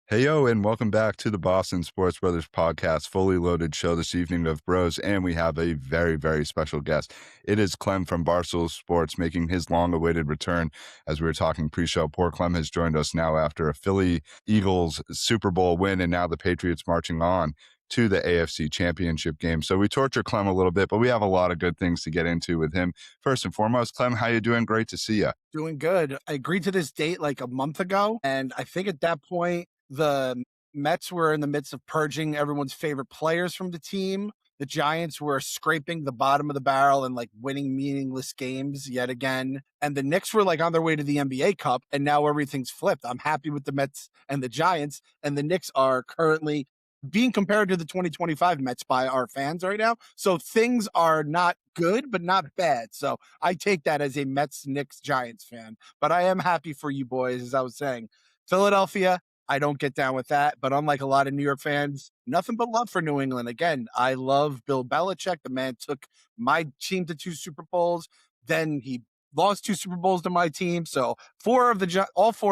Hey, yo, and welcome back to the Boston Sports Brothers podcast, fully loaded show this evening of bros. And we have a very, very special guest. It is Clem from Barstool Sports making his long awaited return. As we were talking pre show, poor Clem has joined us now after a Philly Eagles Super Bowl win, and now the Patriots marching on to the AFC Championship game. So we torture Clem a little bit, but we have a lot of good things to get into with him. First and foremost, Clem, how you doing? Great to see you. Doing good. I agreed to this date like a month ago, and I think at that point, the Mets were in the midst of purging everyone's favorite players from the team. The Giants were scraping the bottom of the barrel and like winning meaningless games yet again. And the Knicks were like on their way to the NBA Cup, and now everything's flipped. I'm happy with the Mets and the Giants, and the Knicks are currently being compared to the 2025 Mets by our fans right now. So things are not good, but not bad. So I take that as a Mets, Knicks, Giants fan. But I am happy for you boys, as I was saying. Philadelphia, I don't get down with that. But unlike a lot of New York fans, nothing but love for New England. Again, I love Bill Belichick. The man took my team to 2 Super Bowls. Then he lost 2 Super Bowls to my team. So all four of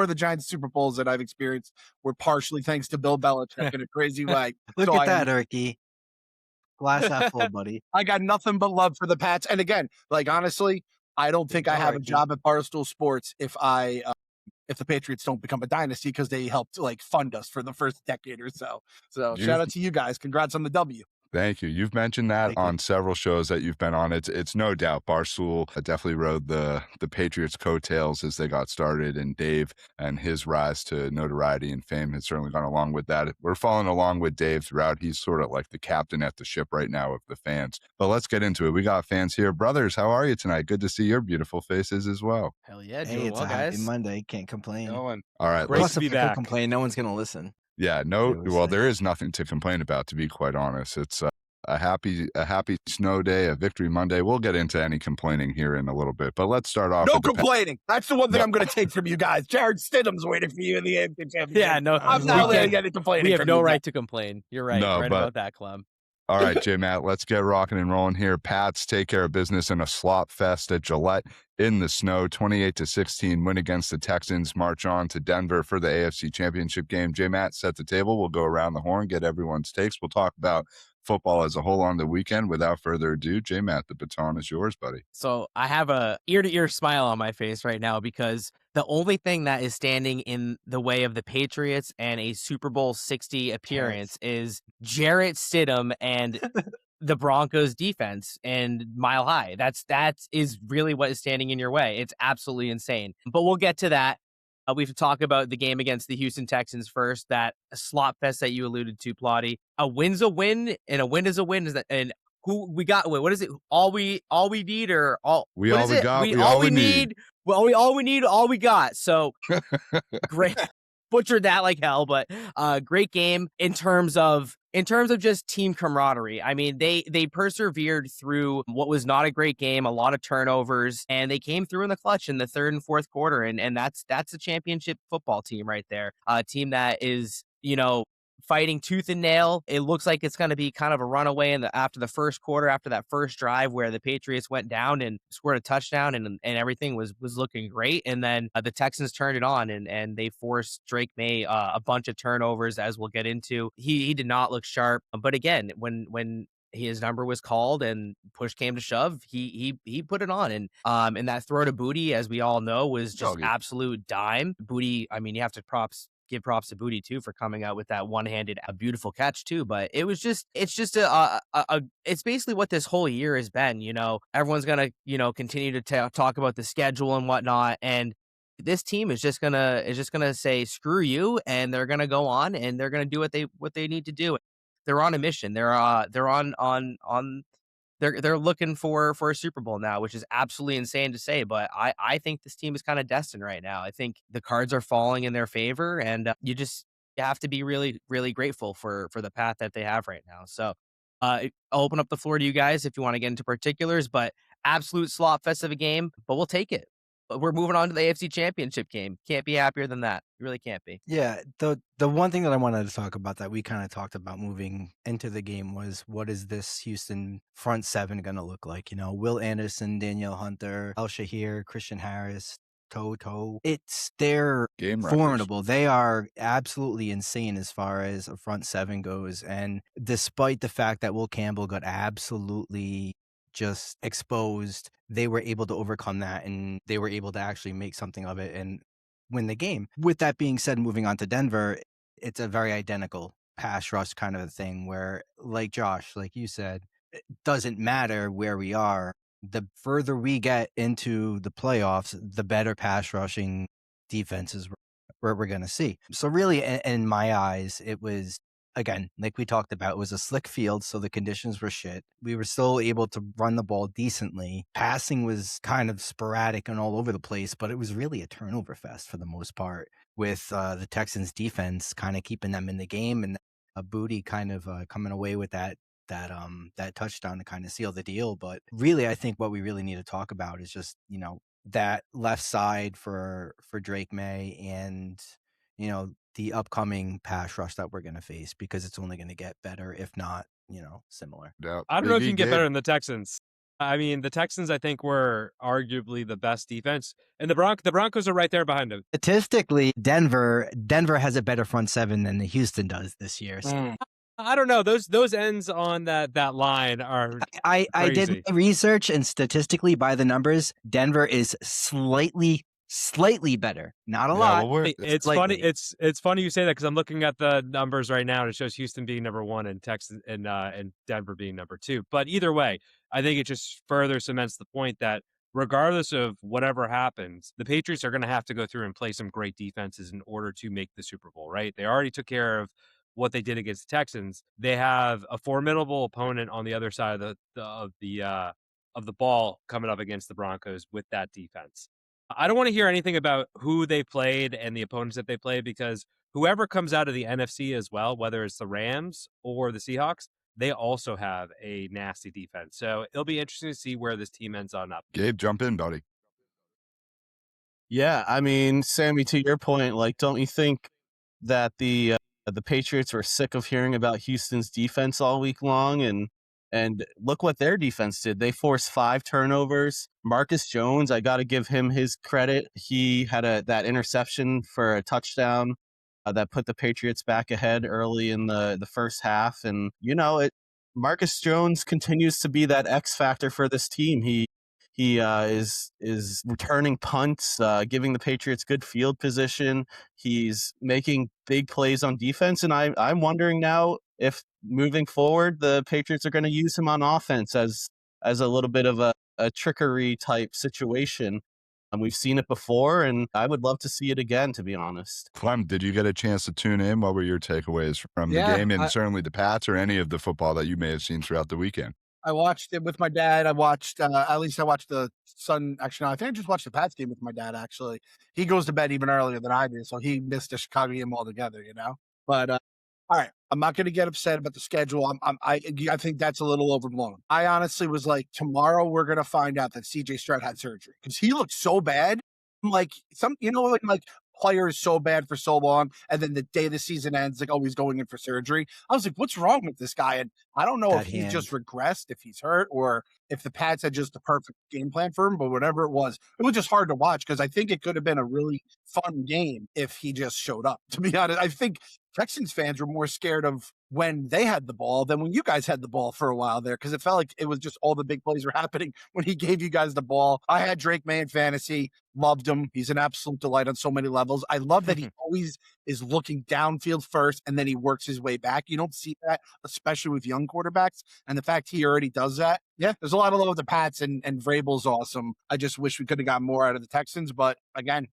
the Giants Super Bowls that I've experienced were partially thanks to Bill Belichick in a crazy way. Look So at that, Erky. Glass half full, buddy. I got nothing but love for the Pats. And again, like honestly, I don't think I have a job at Barstool Sports if the Patriots don't become a dynasty, because they helped like fund us for the first decade or so. So shout out to you guys. Congrats on the W. Thank you. You've mentioned that Thank you. on several shows that you've been on. It's no doubt Barstool definitely rode the Patriots' coattails as they got started, and Dave and his rise to notoriety and fame has certainly gone along with that. We're following along with Dave throughout. He's sort of like the captain at the ship right now of the fans. But let's get into it. We got fans here. Brothers, how are you tonight? Good to see your beautiful faces as well. Hell yeah, Hey, doing it's well, a happy guys. Monday. Can't complain. All right. Great Let's, to be Plus, if I back. complain, no one's gonna listen. yeah, there is nothing to complain about, to be quite honest. It's a happy snow day, a victory Monday. We'll get into any complaining here in a little bit, but let's start off. No with complaining. That's the one thing I'm going to take from you guys. Jared Stidham's waiting for you in the AFC Championship. Yeah, no, I'm not letting any complaining. we have from no you right guys. to complain. You're right. No, right but- about that, Clem. All right, J Matt, let's get rocking and rolling here. Pats take care of business in a slop fest at Gillette in the snow. 28-16 win against the Texans. March on to Denver for the AFC Championship game. J Matt, set the table. We'll go around the horn, get everyone's takes. We'll talk about football as a whole on the weekend. Without further ado, J Matt, the baton is yours, buddy. So I have a ear-to-ear smile on my face right now, because the only thing that is standing in the way of the Patriots and a Super Bowl 60 appearance is Jarrett Stidham and the Broncos defense and Mile High. That is really what is standing in your way. It's absolutely insane. But we'll get to that. We have to talk about the game against the Houston Texans first. That slop fest that you alluded to, Plotty. A win's a win, and a win is a win. Is that, and who we got? Wait, what is it? All we need, or all We what all is we it? got, We we all all we we need. Well, all we need, all we got. So great. Butchered that like hell, but great game in terms of just team camaraderie. I mean, they persevered through what was not a great game, a lot of turnovers, and they came through in the clutch in the third and fourth quarter, and that's a championship football team right there. A team that is, fighting tooth and nail. It looks like it's going to be kind of a runaway after the first quarter, after that first drive where the Patriots went down and scored a touchdown, and everything was looking great. And then the Texans turned it on, and they forced Drake May a bunch of turnovers, as we'll get into. He did not look sharp. But again, when his number was called and push came to shove, he put it on. And that throw to Booty, as we all know, was just absolute dime. Booty, I mean, you have to give props to Booty too for coming out with that one-handed, a beautiful catch too. But it's just it's basically what this whole year has been. Everyone's gonna continue to talk about the schedule and whatnot, and this team is just gonna say screw you, and they're gonna go on and they're gonna do what they need to do. They're on a mission. They're looking for a Super Bowl now, which is absolutely insane to say, but I think this team is kind of destined right now. I think the cards are falling in their favor, and you have to be really, really grateful for the path that they have right now. So I'll open up the floor to you guys if you want to get into particulars, but absolute slop fest of a game, but we'll take it. But we're moving on to the AFC Championship game. Can't be happier than that. You really can't be. Yeah, the one thing that I wanted to talk about that we kind of talked about moving into the game was, what is this Houston front seven going to look like? Will Anderson, Danielle Hunter, El Shahir, Christian Harris, toe. They're Game records. formidable. They are absolutely insane as far as a front seven goes. And despite the fact that Will Campbell got absolutely just exposed, they were able to overcome that, and they were able to actually make something of it and win the game. With that being said, moving on to Denver, it's a very identical pass rush kind of a thing where, like Josh, like you said, it doesn't matter where we are. The further we get into the playoffs, the better pass rushing defenses we're going to see. So really, in my eyes, it was, again, like we talked about, it was a slick field, so the conditions were shit. We were still able to run the ball decently. Passing was kind of sporadic and all over the place, but it was really a turnover fest for the most part, with the Texans defense kind of keeping them in the game, and a Booty kind of coming away with that touchdown to kind of seal the deal. But really, I think what we really need to talk about is just, that left side for Drake May, and, the upcoming pass rush that we're going to face, because it's only going to get better, if not, similar. Yeah. I don't know if you can get Gabe. better than the Texans. I mean, the Texans, I think, were arguably the best defense, and the Broncos are right there behind them. Statistically, Denver has a better front seven than Houston does this year. So I don't know. Those ends on that line are I did crazy. my research, and statistically, by the numbers, Denver is slightly better. Not a lot. Well, It's slightly. funny. It's funny you say that, because I'm looking at the numbers right now, and it shows Houston being number 1 and Texas and Denver being number 2. But either way, I think it just further cements the point that regardless of whatever happens, the Patriots are going to have to go through and play some great defenses in order to make the Super Bowl. Right? They already took care of what they did against the Texans. They have a formidable opponent on the other side of the ball coming up against the Broncos with that defense. I don't want to hear anything about who they played and the opponents that they played, because whoever comes out of the NFC as well, whether it's the Rams or the Seahawks, they also have a nasty defense. So it'll be interesting to see where this team ends on up. Gabe, jump in, buddy. Yeah, I mean, Sammy, to your point, like, don't you think that the Patriots were sick of hearing about Houston's defense all week long? And look what their defense did. They forced 5 turnovers. Marcus Jones, I got to give him his credit. He had that interception for a touchdown that put the Patriots back ahead early in the first half. And, Marcus Jones continues to be that X factor for this team. He is returning punts, giving the Patriots good field position. He's making big plays on defense. And I'm wondering now if moving forward, the Patriots are going to use him on offense as a little bit of a trickery type situation. And we've seen it before, and I would love to see it again, to be honest. Clem, did you get a chance to tune in? What were your takeaways from the game, and certainly the Pats, or any of the football that you may have seen throughout the weekend? I watched it with my dad. I watched the Sun. Actually, no, I think I just watched the Pats game with my dad, actually. He goes to bed even earlier than I do, so he missed the Chicago game altogether, But, all right, I'm not going to get upset about the schedule. I think that's a little overblown. I honestly was like, tomorrow we're going to find out that CJ Stroud had surgery, because he looked so bad. Like player is so bad for so long, and then the day the season ends, like, oh, he's going in for surgery. I was like, what's wrong with this guy? And I don't know if he's just regressed, if he's hurt, or if the Pats had just the perfect game plan for him. But whatever it was just hard to watch, because I think it could have been a really fun game if he just showed up. To be honest, I think Texans fans were more scared of when they had the ball than when you guys had the ball for a while there, because it felt like it was just all the big plays were happening when he gave you guys the ball. I had Drake May in fantasy, loved him. He's an absolute delight on so many levels. I love that he always is looking downfield first, and then he works his way back. You don't see that, especially with young quarterbacks. And the fact he already does that, yeah, there's a lot of love with the Pats, and Vrabel's awesome. I just wish we could have gotten more out of the Texans, but again,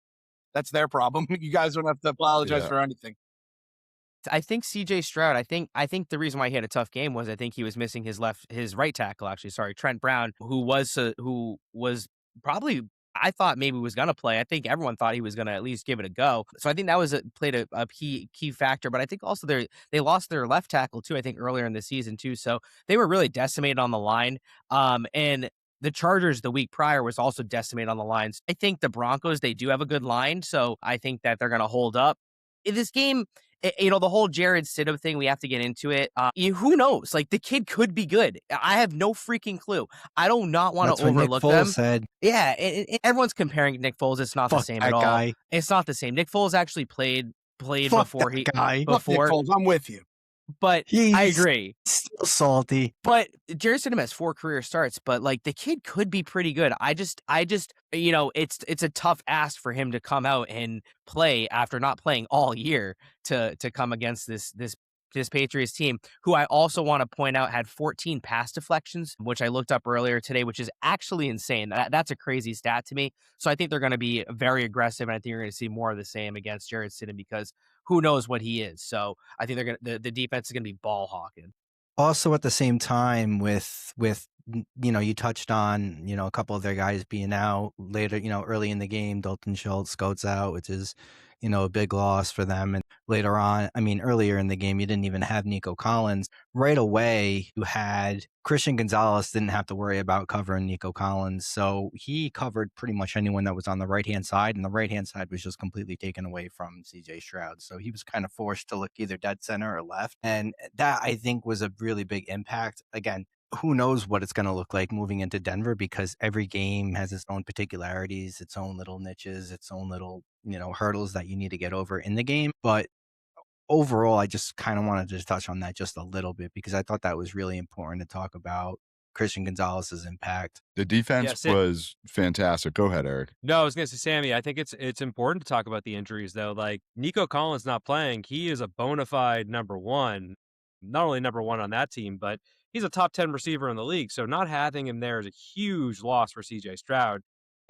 that's their problem. You guys don't have to apologize for anything. I think CJ Stroud, I think the reason why he had a tough game was I think he was missing his right tackle, actually. Sorry, Trent Brown, who was probably, I thought maybe was going to play. I think everyone thought he was going to at least give it a go. So I think that played a key factor. But I think also they lost their left tackle too, I think earlier in the season too. So they were really decimated on the line. And the Chargers the week prior was also decimated on the lines. I think the Broncos, they do have a good line. So I think that they're going to hold up. In this game, the whole Jared Stidham thing, we have to get into it. Who knows? Like, the kid could be good. I have no freaking clue. I do not want That's to what Nick overlook Foles them. said. Yeah, everyone's comparing Nick Foles. It's not the Fuck same that at all. guy. It's not the same. Nick Foles actually played Fuck before that guy. Fuck Nick before, Foles, I'm with you. but He's I agree. still salty. But Jared Stidham has 4 career starts, but like, the kid could be pretty good. I just, it's a tough ask for him to come out and play after not playing all year to come against this Patriots team, who I also want to point out had 14 pass deflections, which I looked up earlier today, which is actually insane. That's a crazy stat to me. So I think they're going to be very aggressive, and I think you're going to see more of the same against Jared Stidham, because who knows what he is. So I think the defense is going to be ball hawking. Also, at the same time, with you touched on a couple of their guys being out later, early in the game. Dalton Schultz goes out, which is a big loss for them. And later on, earlier in the game, you didn't even have Nico Collins. Right away, you had Christian Gonzalez didn't have to worry about covering Nico Collins. So he covered pretty much anyone that was on the right-hand side, and the right-hand side was just completely taken away from CJ Stroud. So he was kind of forced to look either dead center or left. And that, I think, was a really big impact. Again, who knows what it's going to look like moving into Denver, because every game has its own particularities, its own little niches, its own little, hurdles that you need to get over in the game. But overall, I just kind of wanted to touch on that just a little bit, because I thought that was really important to talk about Christian Gonzalez's impact. The defense was fantastic. Go ahead, Eric. No, I was going to say, Sammy, I think it's important to talk about the injuries, though. Like, Nico Collins not playing, he is a bona fide number one, not only number one on that team, but he's a top 10 receiver in the league. So not having him there is a huge loss for CJ Stroud.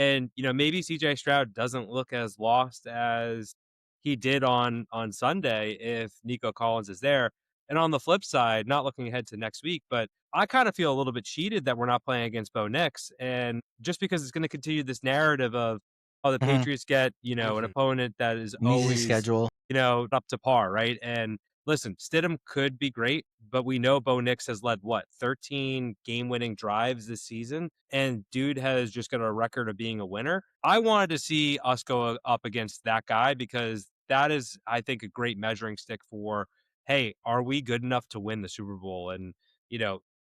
And, maybe CJ Stroud doesn't look as lost as he did on Sunday if Nico Collins is there. And on the flip side, not looking ahead to next week, but I kind of feel a little bit cheated that we're not playing against Bo Nix. And just because it's going to continue this narrative of, the Patriots get, an opponent that is always, schedule. Up to par, right? And listen, Stidham could be great, but we know Bo Nix has led 13 game-winning drives this season, and dude has just got a record of being a winner. I wanted to see us go up against that guy, because that is, I think, a great measuring stick for, hey, are we good enough to win the Super Bowl? And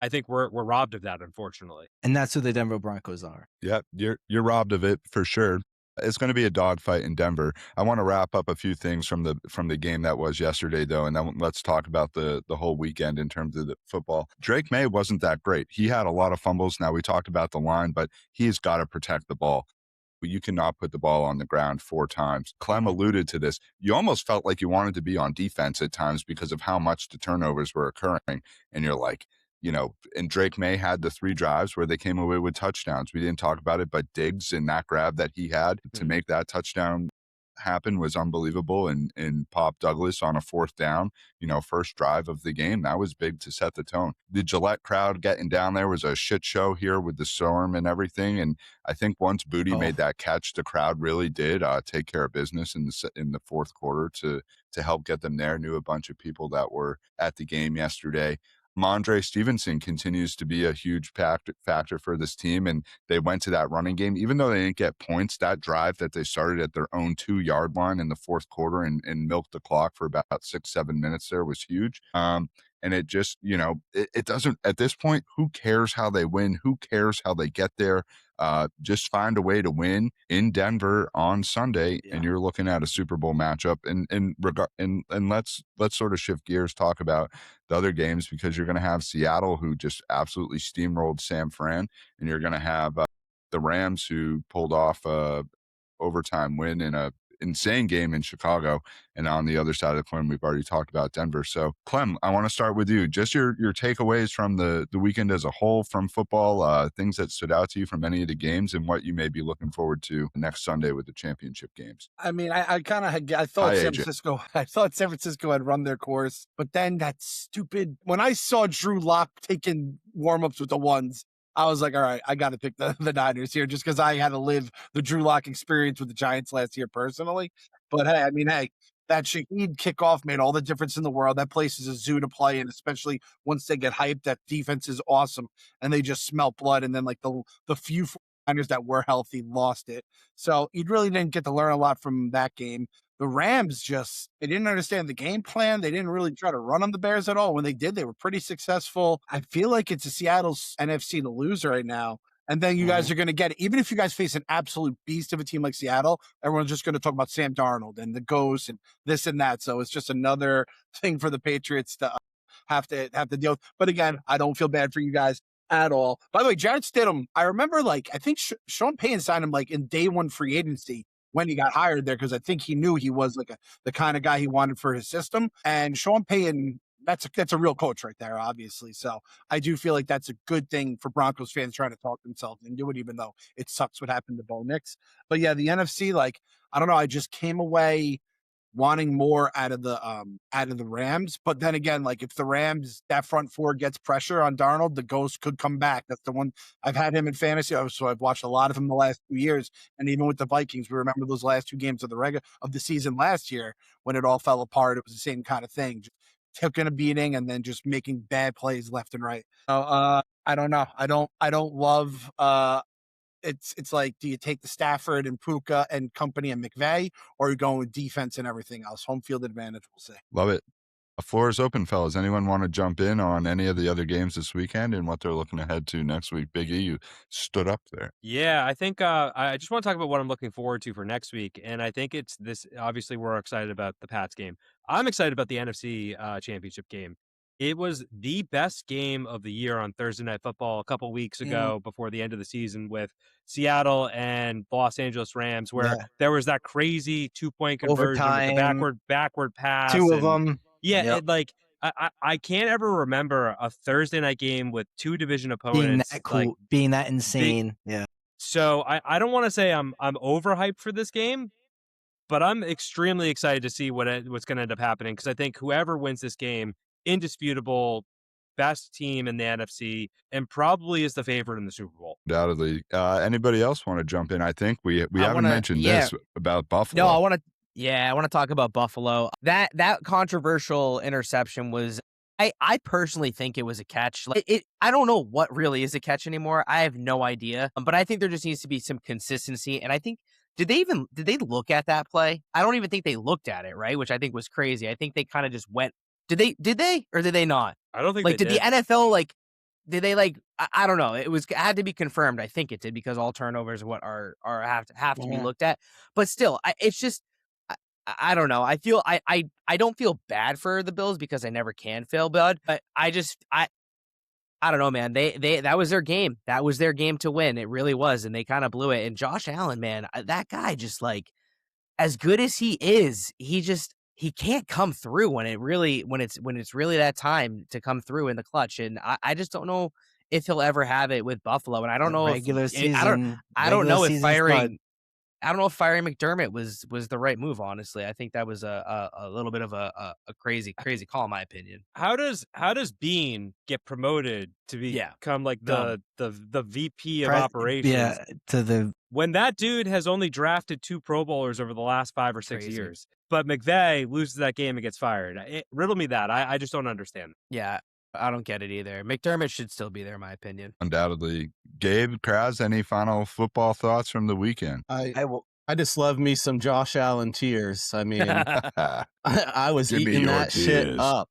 I think we're robbed of that, unfortunately. And that's who the Denver Broncos are. Yeah, you're robbed of it for sure. It's going to be a dogfight in Denver. I want to wrap up a few things from the game that was yesterday, though, and then let's talk about the whole weekend in terms of the football. Drake May wasn't that great. He had a lot of fumbles. Now, we talked about the line, but he's got to protect the ball. You cannot put the ball on the ground 4 times. Clem alluded to this. You almost felt like you wanted to be on defense at times because of how much the turnovers were occurring, and you're like, and Drake May had the 3 drives where they came away with touchdowns. We didn't talk about it, but Diggs and that grab that he had to make that touchdown happen was unbelievable. And Pop Douglas on a 4th down, first drive of the game, that was big to set the tone. The Gillette crowd getting down there was a shit show here with the storm and everything. And I think once Booty made that catch, the crowd really did take care of business in the 4th quarter to help get them there. Knew a bunch of people that were at the game yesterday. Mondre Stevenson continues to be a huge factor for this team, and they went to that running game. Even though they didn't get points, that drive that they started at their own 2-yard line in the 4th quarter and milked the clock for about 6-7 minutes there was huge. And it just, it doesn't, at this point, who cares how they win? Who cares how they get there? Just find a way to win in Denver on Sunday, and you're looking at a Super Bowl matchup. And let's sort of shift gears, talk about the other games, because you're going to have Seattle, who just absolutely steamrolled San Fran, and you're going to have the Rams, who pulled off a overtime win in a insane game in Chicago. And on the other side of the coin, we've already talked about Denver. So, Clem, I want to start with you. Just your takeaways from the weekend as a whole from football, things that stood out to you from any of the games, and what you may be looking forward to next Sunday with the championship games. I mean, I kind of had, I thought San Francisco had run their course, but then that stupid, when I saw Drew Lock taking warmups with the ones, I was like, all right, I got to pick the Niners here, just because I had to live the Drew Lock experience with the Giants last year personally. But hey, that Shaheed kickoff made all the difference in the world. That place is a zoo to play in, especially once they get hyped. That defense is awesome, and they just smell blood. And then like the few Niners that were healthy lost it. So you really didn't get to learn a lot from that game. the Rams they didn't understand the game plan. They didn't really try to run on the Bears at all. When they did, they were pretty successful. I feel like it's a Seattle's NFC to lose right now. And then you guys are going to get it. Even if you guys face an absolute beast of a team like Seattle, everyone's just going to talk about Sam Darnold and the ghost and this and that. So it's just another thing for the Patriots to have to deal with. But again, I don't feel bad for you guys at all. By the way, Jarrett Stidham, I remember I think Sean Payton signed him in day one free agency when he got hired there, because I think he knew he was the kind of guy he wanted for his system. And Sean Payton, that's a real coach right there, obviously. So I do feel like that's a good thing for Broncos fans trying to talk themselves into it, even though it sucks what happened to Bo Nix. But yeah, the NFC, I don't know, I just came away wanting more out of the Rams. But then again, if the Rams, that front four gets pressure on Darnold, the ghost could come back. That's the one. I've had him in fantasy, so I've watched a lot of him the last 2 years. And even with the Vikings, we remember those last 2 games of the season last year when it all fell apart. It was the same kind of thing. Just taking a beating and then just making bad plays left and right. So I don't know. I don't love it's like, do you take the Stafford and Puka and company and McVay, or are you going with defense and everything else? Home field advantage, we'll say. Love it. The floor is open, fellas. Anyone want to jump in on any of the other games this weekend and what they're looking ahead to next week? Big E, you stood up there. Yeah, I think I just want to talk about what I'm looking forward to for next week. And I think it's this. Obviously, we're excited about the Pats game. I'm excited about the NFC Championship game. It was the best game of the year on Thursday Night Football a couple weeks ago before the end of the season with Seattle and Los Angeles Rams, where there was that crazy 2-point conversion Overtime, with the backward pass. 2 of them. Yeah, I can't ever remember a Thursday night game with 2 division opponents being that cool, being that insane. Yeah. So I don't want to say I'm overhyped for this game, but I'm extremely excited to see what's going to end up happening, because I think whoever wins this game, indisputable best team in the NFC and probably is the favorite in the Super Bowl. Undoubtedly. Anybody else want to jump in? I think we haven't mentioned this about Buffalo. No, I want to talk about Buffalo. That controversial interception was, I personally think it was a catch. I don't know what really is a catch anymore. I have no idea. But I think there just needs to be some consistency. And I think, did they look at that play? I don't even think they looked at it, right? Which I think was crazy. I think they kind of just went. Did they or did they not? I don't think they did. The NFL did they I don't know. It had to be confirmed. I think it did, because all turnovers have to be looked at. But still, it's just, I don't know. I feel I don't feel bad for the Bills, because I never can feel bad. But I don't know, man. They that was their game. That was their game to win. It really was, and they kind of blew it. And Josh Allen, man, that guy just as good as he is, he can't come through when it's really that time to come through in the clutch. And I just don't know if he'll ever have it with Buffalo. And I don't know I don't know if firing McDermott was the right move, honestly. I think that was a little bit of a crazy call, in my opinion. How does Bean get promoted to become the VP of operations? Yeah, when that dude has only drafted 2 Pro Bowlers over the last 5 or 6 years. But McVay loses that game and gets fired. Riddle me that. I just don't understand. Yeah, I don't get it either. McDermott should still be there, in my opinion. Undoubtedly. Gabe, Kraz, any final football thoughts from the weekend? I just love me some Josh Allen tears. I mean, I was eating that shit up.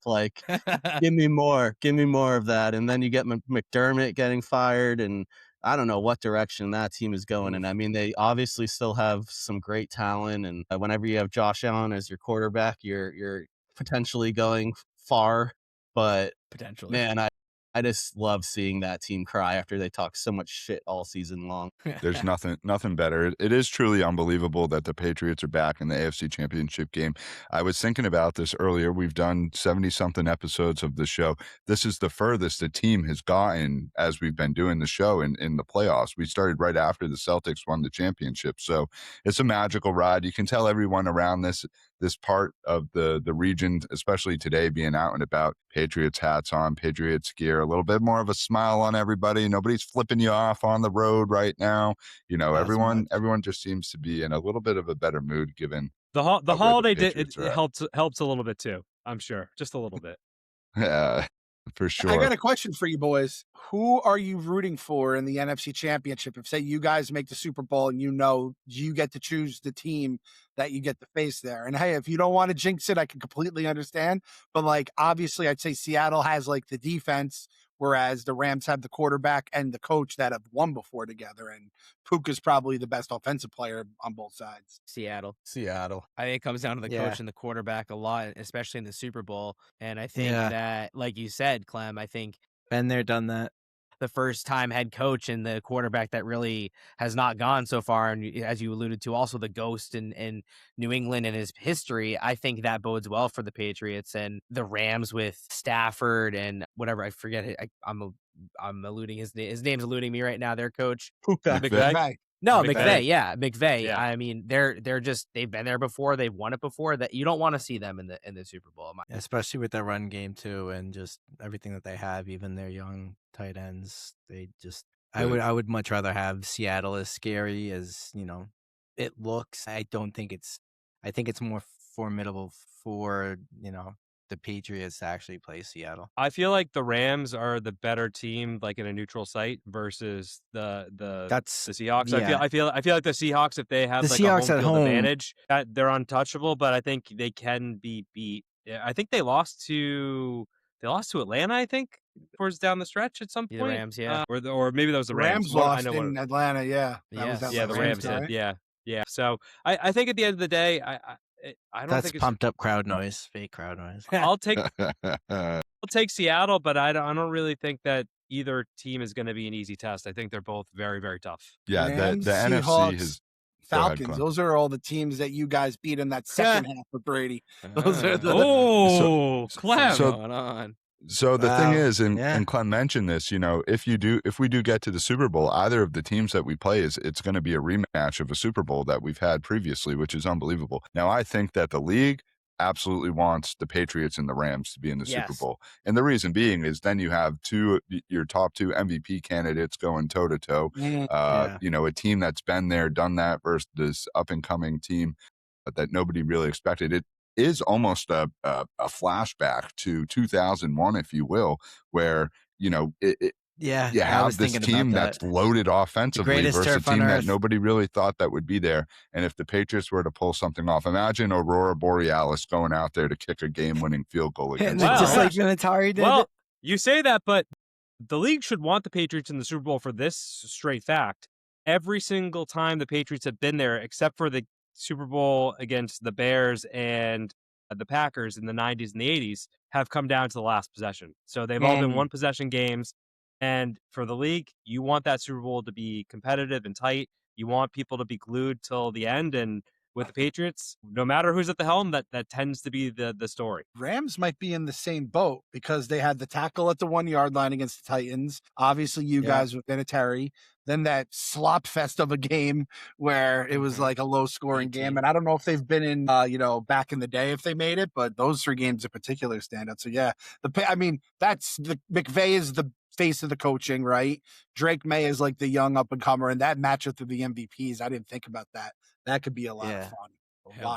Give me more of that. And then you get McDermott getting fired, and I don't know what direction that team is going. And I mean, they obviously still have some great talent. And whenever you have Josh Allen as your quarterback, you're potentially going far. But potentially, man, I just love seeing that team cry after they talk so much shit all season long. There's nothing better. It is truly unbelievable that the Patriots are back in the AFC Championship game. I was thinking about this earlier. We've done 70-something episodes of the show. This is the furthest the team has gotten as we've been doing the show in the playoffs. We started right after the Celtics won the championship. So it's a magical ride. You can tell everyone around this part of the region, especially today, being out and about, Patriots hats on, Patriots gear, a little bit more of a smile on everybody. Nobody's flipping you off on the road right now. Everyone just seems to be in a little bit of a better mood, given the holiday helps a little bit too, I'm sure, just a little bit. Yeah. for I sure. got a question for you boys. Who are you rooting for in the NFC Championship? If, say, you guys make the Super Bowl and you get to choose the team that you get to face there. And hey, if you don't want to jinx it, I can completely understand. But like, obviously, I'd say Seattle has like the defense, whereas the Rams have the quarterback and the coach that have won before together. And Puka's probably the best offensive player on both sides. Seattle. Seattle. I think it comes down to the Yeah. coach and the quarterback a lot, especially in the Super Bowl. And I think Yeah. that, like you said, Clem, I think Been there, done that. the first time head coach and the quarterback that really has not gone so far, and as you alluded to, also the ghost in New England and his history, I think that bodes well for the Patriots. And the Rams with Stafford and whatever, I forget it. I'm eluding his name. His name's eluding me right now. Their coach. Puka. McVay? Right. No, McVay. McVay. Yeah, McVay. Yeah. I mean, they're just, they've been there before. They've won it before. That you don't want to see them in the Super Bowl. Especially with their run game too, and just everything that they have, even their young tight ends. They just, I would much rather have Seattle, as scary as it looks. I think it's more formidable for the Patriots to actually play Seattle. I feel like the Rams are the better team, like in a neutral site, versus the Seahawks. Yeah. I feel like the Seahawks, if they have The like Seahawks a home at field home. advantage, they're untouchable. But I think they can be beat. Yeah, I think they lost to Atlanta, I think, towards down the stretch at some The point. Rams, yeah. Or maybe that was the Rams. Rams lost in Atlanta, yeah. That was Yes. Yeah, the Atlanta, Rams right? did. Yeah. So I think at the end of the day, I don't That's think it's. pumped up crowd noise, fake crowd noise. I'll take Seattle, but I don't really think that either team is going to be an easy test. I think they're both very, very tough. Yeah, Rams, the NFC Seahawks, has Falcons. Clem. Those are all the teams that you guys beat in that second half of Brady. Those are the Clem. So- going on. So the thing Wow. is, and Yeah. Clem mentioned this, if we do get to the Super Bowl, either of the teams that we play it's going to be a rematch of a Super Bowl that we've had previously, which is unbelievable. Now, I think that the league absolutely wants the Patriots and the Rams to be in the Super Yes. Bowl. And the reason being is then you have your top two MVP candidates going toe to toe. Yeah. A team that's been there, done that versus this up and coming team that nobody really expected. It is almost a flashback to 2001, if you will, where Yeah, you I have was this thinking team about that's that. loaded offensively greatest versus a turf on team that earth. nobody really thought that would be there. And if the Patriots were to pull something off, imagine Aurora Borealis going out there to kick a game-winning field goal against Wow. Just them. like Vinatieri did. Well, you say that, but the league should want the Patriots in the Super Bowl for this straight fact. Every single time the Patriots have been there, except for the Super Bowl against the Bears and the Packers in the 90s and the 80s, have come down to the last possession. So they've all been one possession games. And for the league, you want that Super Bowl to be competitive and tight. You want people to be glued till the end. And with the Patriots, no matter who's at the helm, that tends to be the story. Rams might be in the same boat because they had the tackle at the 1 yard line against the Titans. Obviously, you guys with Vinatieri. Then that slop fest of a game where it was like a low scoring game. And I don't know if they've been in, back in the day if they made it, but those three games in particular stand out. So yeah, that's the McVay is the face of the coaching, right? Drake May is like the young up and comer, and that matchup of the MVPs. I didn't think about that. That could be a lot of fun.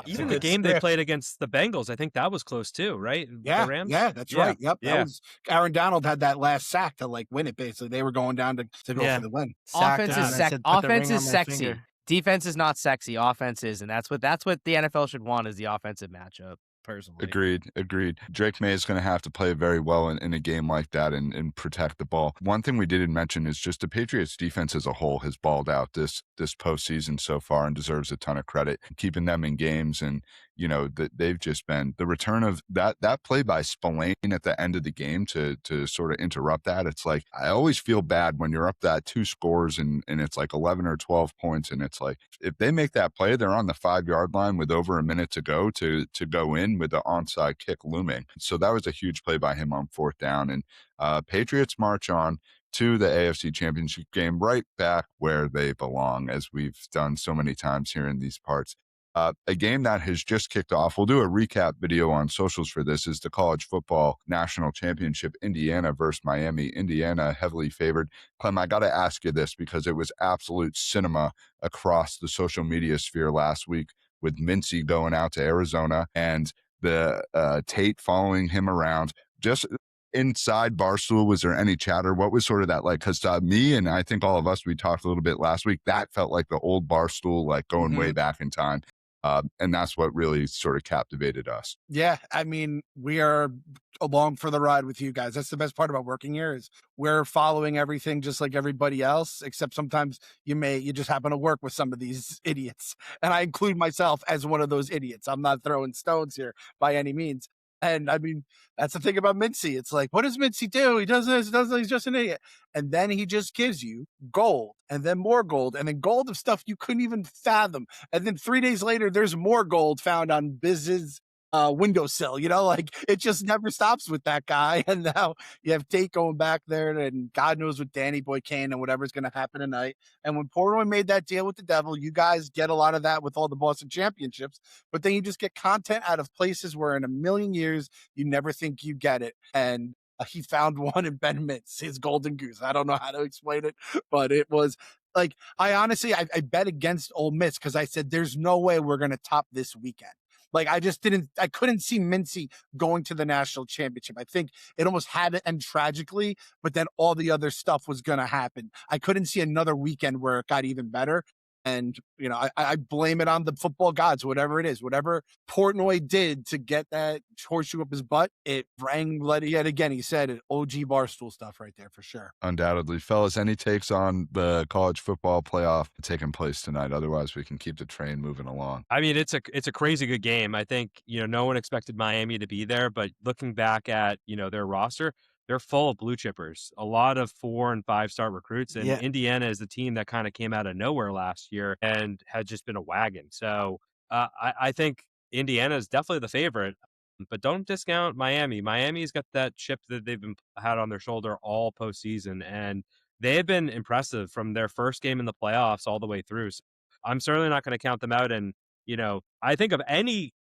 Even the game they played against the Bengals, I think that was close too, right? Yeah, The Rams? yeah, that's right. Yep, Yeah. that was Aaron Donald had that last sack to like win it. Basically, they were going down to go Yeah. for the win. Offense Sacked is him, and I said, "Put the offense ring is on my sexy. finger." Defense is not sexy. Offense is, and that's what the NFL should want is the offensive matchup. Personally, Agreed. Drake May is going to have to play very well in a game like that and protect the ball. One thing we didn't mention is just the Patriots defense as a whole has balled out this postseason so far and deserves a ton of credit, keeping them in games. And they've just been the return of that play by Spillane at the end of the game to sort of interrupt that. It's like, I always feel bad when you're up that 2 scores and it's like 11 or 12 points. And it's like, if they make that play, they're on the 5 yard line with over a minute to go to go in with the onside kick looming. So that was a huge play by him on 4th down. And Patriots march on to the AFC Championship game, right back where they belong, as we've done so many times here in these parts. A game that has just kicked off. We'll do a recap video on socials for this. Is the college football national championship, Indiana versus Miami. Indiana heavily favored. Clem, I got to ask you this because it was absolute cinema across the social media sphere last week with Mincy going out to Arizona and the Tate following him around. Just inside Barstool, was there any chatter? What was sort of that like? Because me and I think all of us, we talked a little bit last week, that felt like the old Barstool, like going way back in time. And that's what really sort of captivated us. Yeah, I mean, we are along for the ride with you guys. That's the best part about working here is we're following everything just like everybody else, except sometimes you just happen to work with some of these idiots. And I include myself as one of those idiots. I'm not throwing stones here by any means. And I mean, that's the thing about Mincy. It's like, what does Mincy do? He does this, does this, he's just an idiot. And then he just gives you gold and then more gold and then gold of stuff you couldn't even fathom. And then 3 days later, there's more gold found on Biz's windowsill. Like it just never stops with that guy. And now you have Tate going back there, and God knows what Danny Boy Kane and whatever's going to happen tonight. And when Portnoy made that deal with the devil, you guys get a lot of that with all the Boston championships, but then you just get content out of places where in a million years you never think you get it. And he found one in Ben Mintz, his golden goose. I don't know how to explain it, but it was like, I honestly, I bet against Ole Miss because I said, there's no way we're going to top this weekend. Like, I couldn't see Mincy going to the national championship. I think it almost had to end tragically, but then all the other stuff was going to happen. I couldn't see another weekend where it got even better. And, I blame it on the football gods, whatever it is, whatever Portnoy did to get that horseshoe up his butt, it rang yet again. He said it, OG Barstool stuff right there for sure. Undoubtedly. Fellas, any takes on the college football playoff taking place tonight? Otherwise, we can keep the train moving along. I mean, it's a crazy good game. I think, no one expected Miami to be there, but looking back at, their roster, they're full of blue chippers, a lot of 4 and 5 star recruits. And Indiana is the team that kind of came out of nowhere last year and had just been a wagon. So I think Indiana is definitely the favorite, but don't discount Miami. Miami's got that chip that they've had on their shoulder all postseason, and they have been impressive from their first game in the playoffs all the way through. So I'm certainly not going to count them out. And, I think of any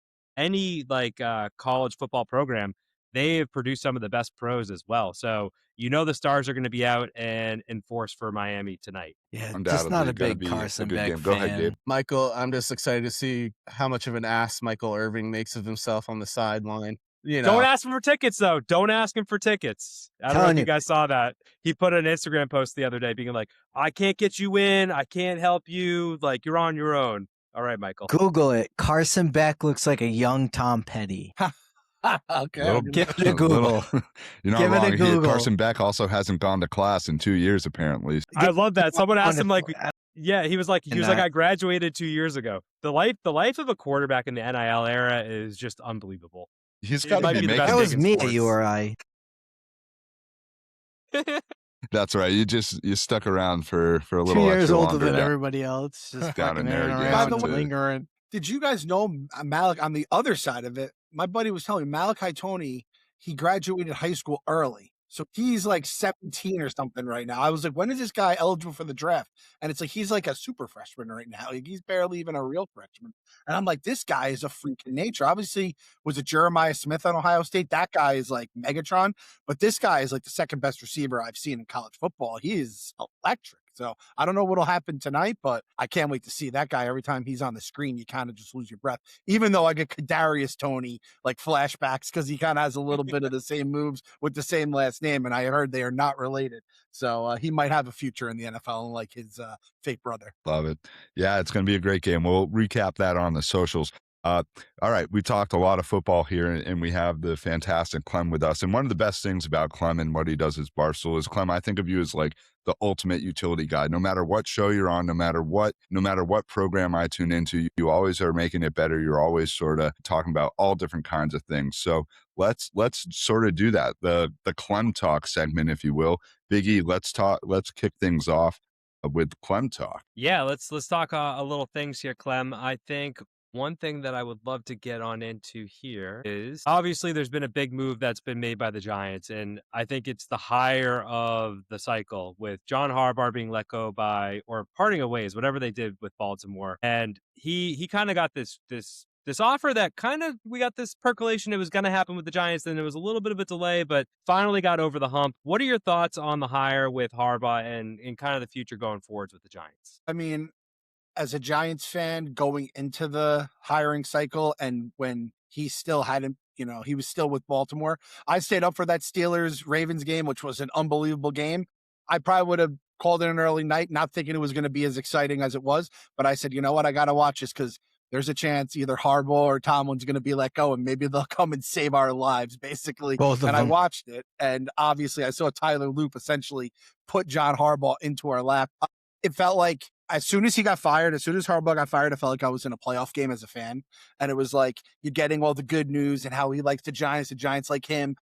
college football program, they have produced some of the best pros as well. So, the stars are going to be out and in force for Miami tonight. Yeah, just Undoubtedly not a gonna big be a Carson good Beck game. Go ahead, fan. Gabe. Michael, I'm just excited to see how much of an ass Michael Irving makes of himself on the sideline. Don't ask him for tickets, though. Don't ask him for tickets. I don't know if you guys saw that. He put an Instagram post the other day being like, I can't get you in. I can't help you. Like, you're on your own. All right, Michael. Google it. Carson Beck looks like a young Tom Petty. Okay. Give it a Google. You're not Give it a wrong. Google. Carson Beck also hasn't gone to class in 2 years, apparently. I love that. Someone asked him Wonderful. he was like, I graduated 2 years ago. The life of a quarterback in the NIL era is just unbelievable. He's It got to might be be the making. best That was in me sports. at URI. That's right. You stuck around for a 2 little years extra older longer than down- everybody else. Just down fucking in hanging Narragansett. By around, the way- lingering. Did you guys know Malik on the other side of it? My buddy was telling me Malachi Tony, he graduated high school early. So he's like 17 or something right now. I was like, when is this guy eligible for the draft? And it's like, he's like a super freshman right now. Like, he's barely even a real freshman. And I'm like, this guy is a freak in nature. Obviously, was it Jeremiah Smith on Ohio State? That guy is like Megatron. But this guy is like the second best receiver I've seen in college football. He is electric. So I don't know what'll happen tonight, but I can't wait to see that guy. Every time he's on the screen, you kind of just lose your breath. Even though I get Kadarius Toney like flashbacks because he kind of has a little bit of the same moves with the same last name, and I heard they are not related. So he might have a future in the NFL, unlike his fake brother. Love it. Yeah, it's going to be a great game. We'll recap that on the socials. All right, we talked a lot of football here, and we have the fantastic Clem with us. And one of the best things about Clem and what he does as Barstool is, Clem, I think of you as like the ultimate utility guy. No matter what show you're on, no matter what program I tune into, you always are making it better. You're always sort of talking about all different kinds of things. So let's sort of do that. The Clem Talk segment, if you will. Biggie, let's kick things off with Clem Talk. Yeah, let's talk a little things here, Clem. I think one thing that I would love to get on into here is obviously there's been a big move that's been made by the Giants, and I think it's the hire of the cycle with John Harbaugh being let go or parting of ways, whatever they did with Baltimore. And he kind of got this offer that kind of, we got this percolation. It was going to happen with the Giants. Then there was a little bit of a delay, but finally got over the hump. What are your thoughts on the hire with Harbaugh and kind of the future going forwards with the Giants? I mean, as a Giants fan going into the hiring cycle, and when he still hadn't he was still with Baltimore. I stayed up for that Steelers-Ravens game, which was an unbelievable game. I probably would have called it an early night, not thinking it was going to be as exciting as it was. But I said, you know what? I got to watch this because there's a chance either Harbaugh or Tomlin's going to be let go, and maybe they'll come and save our lives, basically. Both of them. I watched it, and obviously I saw Tyler Loop essentially put John Harbaugh into our lap. It felt like as soon as Harbaugh got fired, I felt like I was in a playoff game as a fan. And it was like you're getting all the good news and how he likes the Giants like him.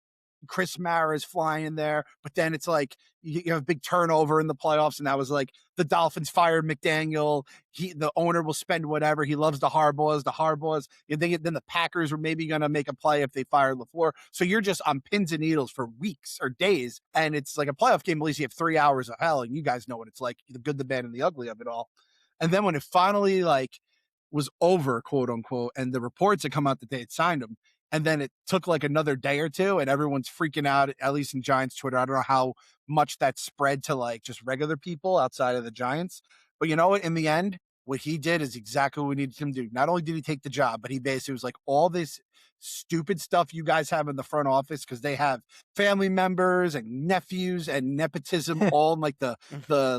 Chris Mara is flying there, but then it's like you have a big turnover in the playoffs, and that was like the Dolphins fired McDaniel. The owner will spend whatever. He loves the Harbaughs. You think then the Packers were maybe going to make a play if they fired LaFleur. So you're just on pins and needles for weeks or days, and it's like a playoff game. At least you have 3 hours of hell, and you guys know what it's like, the good, the bad, and the ugly of it all. And then when it finally was over, quote unquote, and the reports had come out that they had signed him, and then it took like another day or two, and everyone's freaking out, at least in Giants Twitter. I don't know how much that spread to like just regular people outside of the Giants. But you know what? In the end, what he did is exactly what we needed him to do. Not only did he take the job, but he basically was like, all this stupid stuff you guys have in the front office, because they have family members and nephews and nepotism all in like the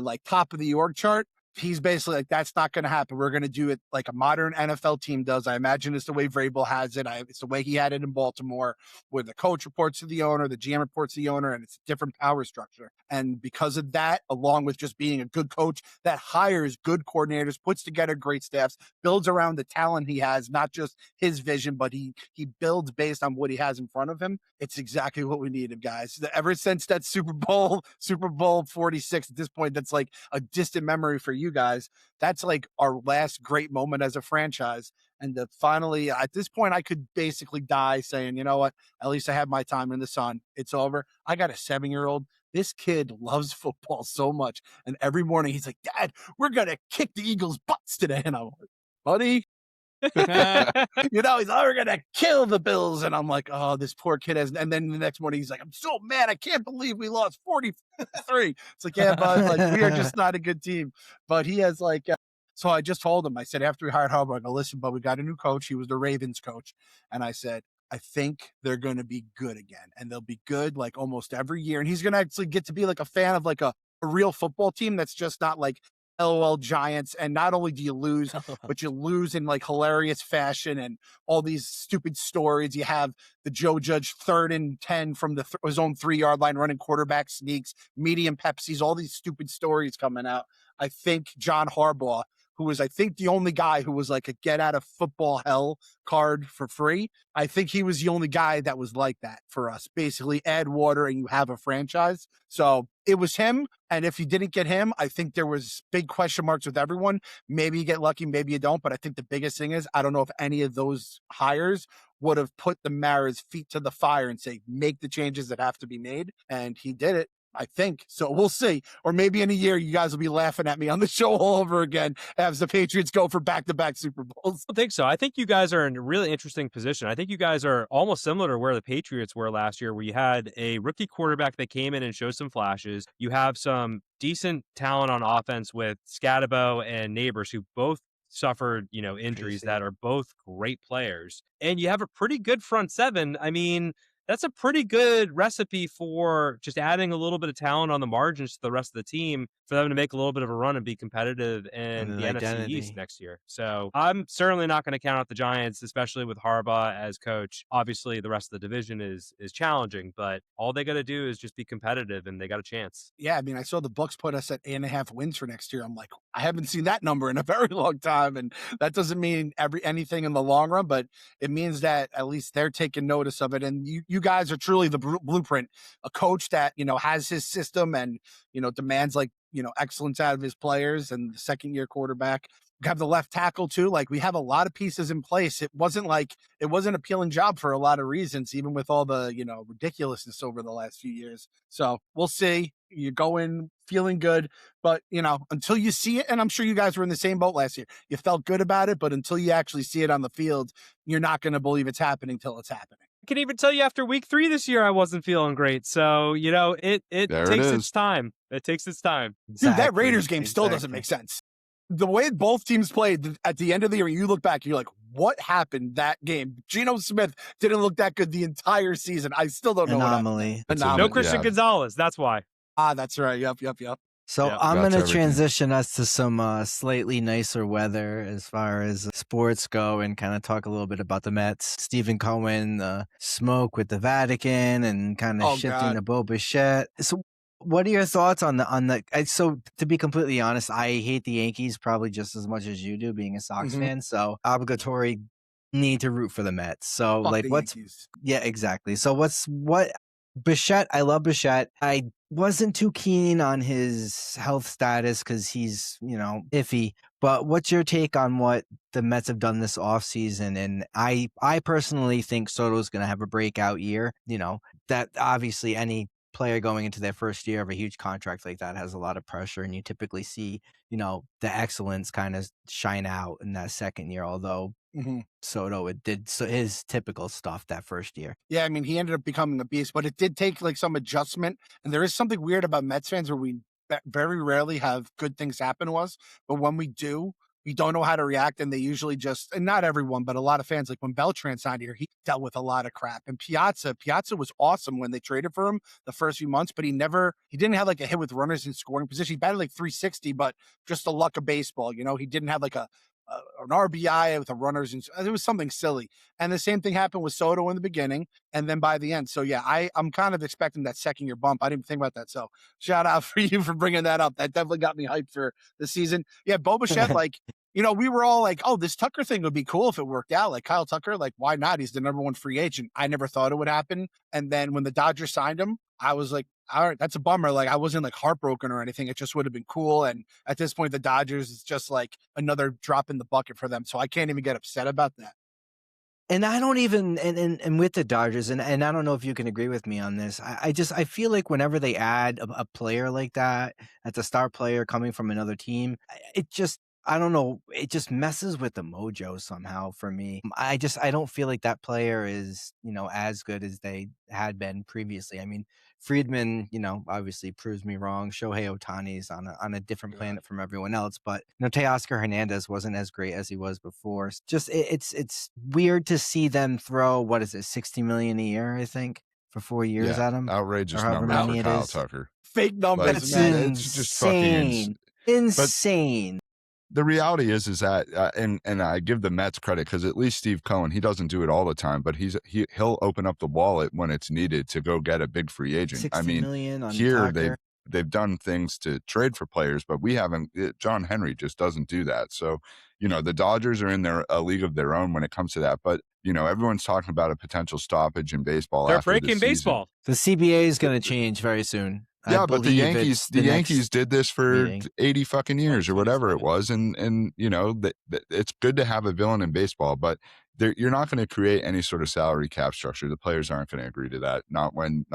like top of the org chart. He's basically like, that's not going to happen. We're going to do it like a modern NFL team does. I imagine it's the way Vrabel has it. It's the way he had it in Baltimore, where the coach reports to the owner, the GM reports to the owner, and it's a different power structure. And because of that, along with just being a good coach that hires good coordinators, puts together great staffs, builds around the talent he has, not just his vision, but he builds based on what he has in front of him. It's exactly what we needed, guys. Ever since that Super Bowl 46, at this point, that's like a distant memory for you guys. That's like our last great moment as a franchise. And finally, at this point, I could basically die saying, you know what? At least I had my time in the sun. It's over. I got a 7-year-old. This kid loves football so much. And every morning he's like, Dad, we're going to kick the Eagles' butts today. And I'm like, buddy. He's like, we're gonna kill the Bills, and I'm like, oh, this poor kid has. And then the next morning, he's like, I'm so mad, I can't believe we lost 43. It's like, yeah, bud, like we are just not a good team. But he has so I just told him, I said, after we hired Harbaugh, I go, listen, but we got a new coach. He was the Ravens coach, and I said, I think they're going to be good again, and they'll be good like almost every year, and he's going to actually get to be like a fan of like a real football team that's just not like LOL Giants. And not only do you lose, but you lose in like hilarious fashion and all these stupid stories. You have the Joe Judge 3rd and 10 from his own 3-yard line running quarterback sneaks, medium Pepsis, all these stupid stories coming out. I think John Harbaugh, who was, I think, the only guy who was like a get out of football hell card for free. I think he was the only guy that was like that for us. Basically, add water and you have a franchise. So it was him. And if you didn't get him, I think there was big question marks with everyone. Maybe you get lucky, maybe you don't. But I think the biggest thing is, I don't know if any of those hires would have put the Mara's feet to the fire and say, make the changes that have to be made. And he did it. I think. So we'll see. Or maybe in a year, you guys will be laughing at me on the show all over again as the Patriots go for back-to-back Super Bowls. I don't think so. I think you guys are in a really interesting position. I think you guys are almost similar to where the Patriots were last year, where you had a rookie quarterback that came in and showed some flashes. You have some decent talent on offense with Scatabo and Neighbors, who both suffered, injuries that are both great players. And you have a pretty good front seven. I mean, that's a pretty good recipe for just adding a little bit of talent on the margins to the rest of the team for them to make a little bit of a run and be competitive in the NFC East next year. So I'm certainly not going to count out the Giants, especially with Harbaugh as coach. Obviously, the rest of the division is challenging, but all they got to do is just be competitive, and they got a chance. Yeah, I mean, I saw the Bucs put us at 8.5 wins for next year. I'm like, I haven't seen that number in a very long time, and that doesn't mean anything in the long run, but it means that at least they're taking notice of it. And you guys are truly the blueprint. A coach that has his system and demands like excellence out of his players, and the second-year quarterback. We have the left tackle too. Like, we have a lot of pieces in place. It wasn't an appealing job for a lot of reasons, even with all the ridiculousness over the last few years. So we'll see. You go in feeling good, but until you see it, and I'm sure you guys were in the same boat last year. You felt good about it, but until you actually see it on the field, you're not going to believe it's happening till it's happening. I can even tell you after week 3 this year, I wasn't feeling great. So, it takes its time. It takes its time. Dude, that Raiders game still doesn't make sense. The way both teams played at the end of the year, you look back, you're like, what happened that game. Geno Smith didn't look that good the entire season. I still don't know Anomaly. what No happened. Christian Gonzalez. That's why. That's right. Yep. So Yeah, I'm that's going to everything. transition us to some slightly nicer weather as far as sports go and kind of talk a little bit about the Mets. Stephen Cohen, smoke with the Vatican and kind of shifting to Bo Bichette. So what are your thoughts on the? So to be completely honest, I hate the Yankees probably just as much as you do, being a Sox fan. So obligatory need to root for the Mets. So Fuck like the what's Yankees. yeah, exactly. So what Bichette, I love Bichette. I wasn't too keen on his health status because he's, iffy. But what's your take on what the Mets have done this offseason? And I personally think Soto's going to have a breakout year. That obviously any player going into their first year of a huge contract like that has a lot of pressure, and you typically see, the excellence kind of shine out in that second year, although Soto, it did his typical stuff that first year. Yeah, I mean, he ended up becoming a beast, but it did take like some adjustment. And there is something weird about Mets fans where we very rarely have good things happen to us. But when we do, we don't know how to react. And they usually just, and not everyone, but a lot of fans, like when Beltran signed here, he dealt with a lot of crap. And Piazza was awesome when they traded for him the first few months, but he didn't have like a hit with runners in scoring position. He batted like 360, but just the luck of baseball. He didn't have like an RBI with the runners, and it was something silly. And the same thing happened with Soto in the beginning, and then by the end. So yeah, I'm kind of expecting that second year bump. I didn't think about that. So shout out for you for bringing that up. That definitely got me hyped for the season. Yeah, Bo Bichette, like, we were all like, oh, this Tucker thing would be cool if it worked out. Like Kyle Tucker, like, why not? He's the number one free agent. I never thought it would happen. And then when the Dodgers signed him, I was like, all right, that's a bummer. Like, I wasn't like heartbroken or anything. It just would have been cool. And at this point, the Dodgers is just like another drop in the bucket for them. So I can't even get upset about that. And I don't even, and with the Dodgers, and I don't know if you can agree with me on this. I feel like whenever they add a player like that, that's a star player coming from another team, I don't know, it just messes with the mojo somehow for me. I don't feel like that player is, as good as they had been previously. I mean, Friedman, obviously proves me wrong. Shohei Ohtani's on a different planet from everyone else, but Teoscar Hernandez wasn't as great as he was before. Just it's weird to see them throw, what is it, $60 million a year, I think, for 4 years at him. Outrageous or however numbers many for it Kyle is. Tucker. Fake numbers, That's man. It's just fucking insane. The reality is that, and I give the Mets credit because at least Steve Cohen, he doesn't do it all the time, but he'll open up the wallet when it's needed to go get a big free agent. I mean, $60 million on here Tucker. they've done things to trade for players, but we haven't. John Henry just doesn't do that. So, the Dodgers are in a league of their own when it comes to that. But everyone's talking about a potential stoppage in baseball. They're after breaking this season. baseball. The CBA is going to change very soon. Yeah, but the Yankees did this for meeting. 80 fucking years or whatever it was. And it's good to have a villain in baseball, but you're not going to create any sort of salary cap structure. The players aren't going to agree to that. Not when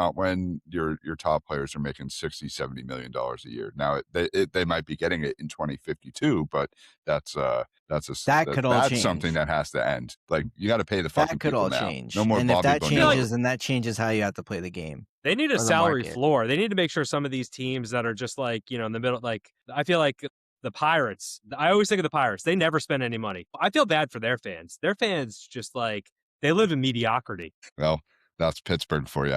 your top players are making $60-70 million a year. Now they might be getting it in 2052, but that's something that has to end. Like, you got to pay the fucking that could people all now. change. No more and Bobby if that Bonilla. changes, then that changes how you have to play the game. They need a Or the salary market. floor. They need to make sure some of these teams that are just like, in the middle, like, I feel like the Pirates, I always think of the Pirates. They never spend any money. I feel bad for their fans. Their fans just like, they live in mediocrity. Well, that's Pittsburgh for you.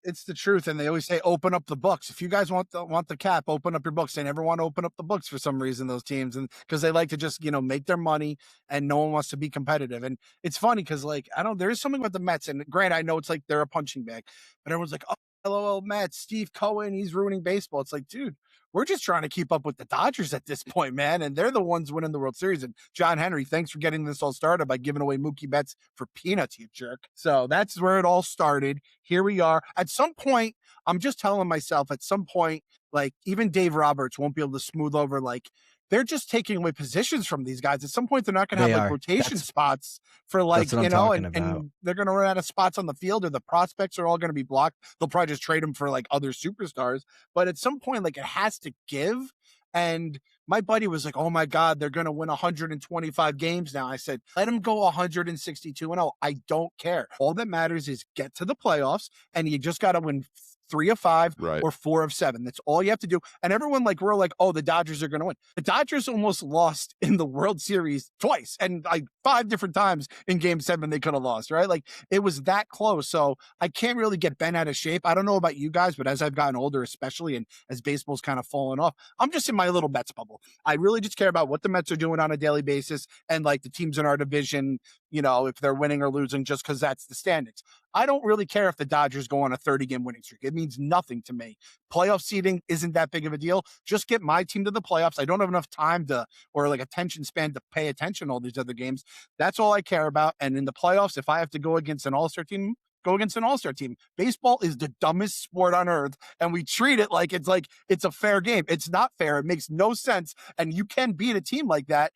It's the truth, and they always say open up the books. If you guys want the cap, open up your books. They never want to open up the books for some reason, those teams, and because they like to just make their money, and no one wants to be competitive. And it's funny because there is something about the Mets, and granted, I know it's like they're a punching bag, but everyone's like, oh, LOL Mets, Steve Cohen, he's ruining baseball. It's like, dude, we're just trying to keep up with the Dodgers at this point, man. And they're the ones winning the World Series. And John Henry, thanks for getting this all started by giving away Mookie Betts for peanuts, you jerk. So that's where it all started. Here we are. At some point, I'm just telling myself at some point, like, even Dave Roberts won't be able to smooth over, like, they're just taking away positions from these guys. At some point, they're not going to have like rotation spots for like, and they're going to run out of spots on the field, or the prospects are all going to be blocked. They'll probably just trade them for like other superstars. But at some point, like, it has to give. And my buddy was like, oh my God, they're going to win 125 games now. I said, let them go 162-0. I don't care. All that matters is get to the playoffs, and you just got to win 3 of 5 Right. or 4 of 7. That's all you have to do. And everyone we're like, oh, the Dodgers are going to win. The Dodgers almost lost in the World Series twice and like 5 different times in Game 7 they could have lost, right? Like it was that close. So I can't really get bent out of shape. I don't know about you guys, but as I've gotten older, especially, and as baseball's kind of fallen off, I'm just in my little Mets bubble. I really just care about what the Mets are doing on a daily basis and like the teams in our division, if they're winning or losing, just because that's the standings. I don't really care if the Dodgers go on a 30-game winning streak. It means nothing to me. Playoff seeding isn't that big of a deal. Just get my team to the playoffs. I don't have enough time or like attention span to pay attention to all these other games. That's all I care about. And in the playoffs, if I have to go against an all-star team, go against an all-star team. Baseball is the dumbest sport on earth, and we treat it like it's a fair game. It's not fair. It makes no sense, and you can beat a team like that.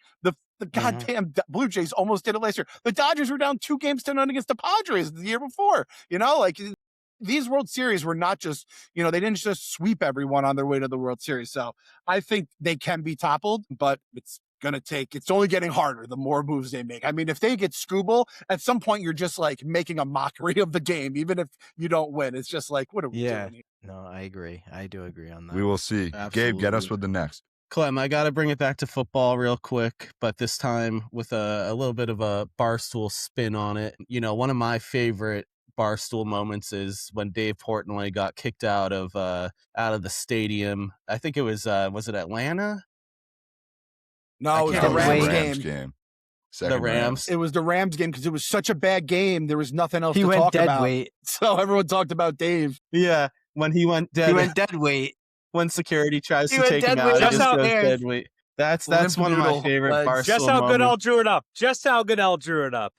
The goddamn Blue Jays almost did it last year. The Dodgers were down 2-0 against the Padres the year before. These World Series were not just, they didn't just sweep everyone on their way to the World Series. So I think they can be toppled, but it's only getting harder the more moves they make. I mean, if they get Scooble, at some point you're just like making a mockery of the game, even if you don't win. It's just like, what are we doing here? No, I agree. I do agree on that. We will see. Absolutely. Gabe, get us with the next. Clem, I got to bring it back to football real quick, but this time with a little bit of a Barstool spin on it. One of my favorite Barstool moments is when Dave Portnoy got kicked out of the stadium. I think it was it Atlanta? No, it was the Rams game. Second The Rams. It was the Rams game because it was such a bad game. There was nothing else to talk went dead about. weight. So everyone talked about Dave. Yeah, when he went dead. He went dead weight. When security tries He to went take him dead out, weight. he Just just how goes there- dead weight. That's Limp one of my noodle. favorite Barstool Just how Goodell moments. drew it up. Just how Goodell drew it up.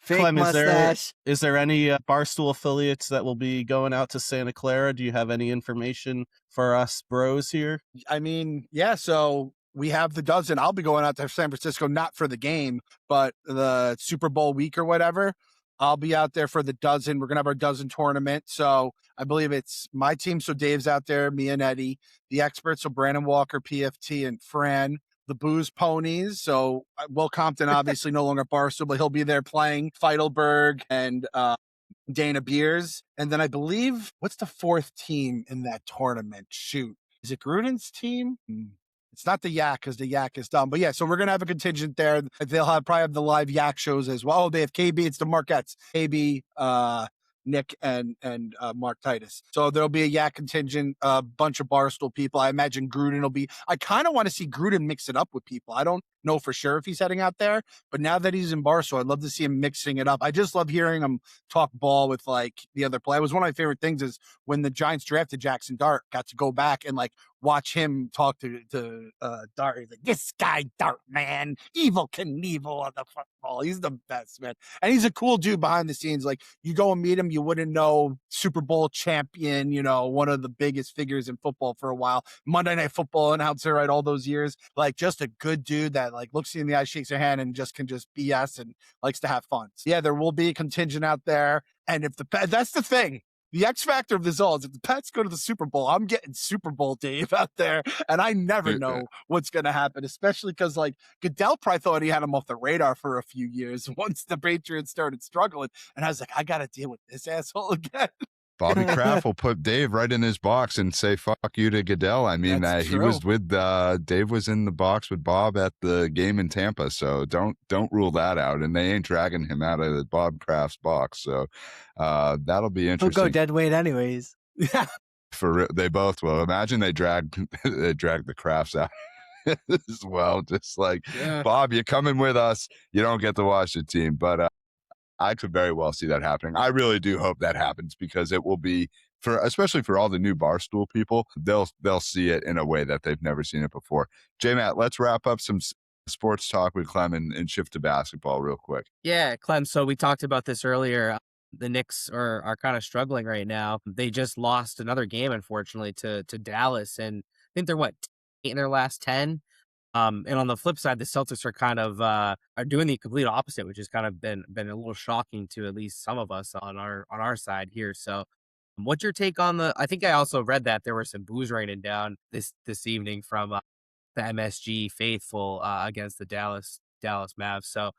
Fake Clem, mustache. is there any Barstool affiliates that will be going out to Santa Clara? Do you have any information for us bros here? I mean, yeah, so we have the dozen. I'll be going out to San Francisco, not for the game, but the Super Bowl week or whatever. I'll be out there for the dozen. We're going to have our dozen tournament. So I believe it's my team. So Dave's out there, me and Eddie. The experts, so Brandon Walker, PFT, and Fran. The Booze Ponies. So Will Compton, obviously no longer at Barstool, but he'll be there playing Feidelberg and Dana Beers. And then I believe, what's the fourth team in that tournament? Shoot. Is it Gruden's team? It's not the Yak because the Yak is done. But yeah, so we're going to have a contingent there. They'll probably have the live Yak shows as well. Oh, they have KB. It's the Marquettes. KB, Nick, and Mark Titus. So there'll be a Yak contingent, a bunch of Barstool people. I imagine Gruden will be. I kind of want to see Gruden mix it up with people. I don't know for sure if he's heading out there, but now that he's in Barstool, I'd love to see him mixing it up. I just love hearing him talk ball with like the other play. It was one of my favorite things is when the Giants drafted Jackson Dart, got to go back and like watch him talk to Dart. He's like, this guy Dart, man, Evil Knievel on the football. He's the best, man. And he's a cool dude behind the scenes. Like you go and meet him, you wouldn't know, Super Bowl champion, one of the biggest figures in football for a while. Monday Night Football announcer, right? All those years, like just a good dude that like looks you in the eye, shakes your hand, and can just BS and likes to have fun. So yeah, there will be a contingent out there. And if that's the thing. The X factor of this all is if the Pats go to the Super Bowl, I'm getting Super Bowl Dave out there, and I never know what's going to happen, especially because like Goodell probably thought he had him off the radar for a few years once the Patriots started struggling, and I was like, I got to deal with this asshole again. Bobby Kraft will put Dave right in his box and say "fuck you" to Goodell. I mean, he was with Dave was in the box with Bob at the game in Tampa, so don't rule that out. And they ain't dragging him out of the Bob Kraft's box, so that'll be interesting. He'll go dead weight anyways. Yeah, They both will. Imagine they drag the Krafts out as well. Just like Bob, you're coming with us. You don't get to watch the team, but. I could very well see that happening. I really do hope that happens because it will be especially for all the new Barstool people, they'll see it in a way that they've never seen it before. J-Matt, let's wrap up some sports talk with Clem and shift to basketball real quick. Yeah, Clem. So we talked about this earlier. The Knicks are kind of struggling right now. They just lost another game, unfortunately, to Dallas, and I think they're 8 in their last 10. And on the flip side, the Celtics are kind of are doing the complete opposite, which has kind of been a little shocking to at least some of us on our side here. So, what's your take on I think I also read that there were some boos raining down this evening from the MSG faithful against the Dallas Mavs. So,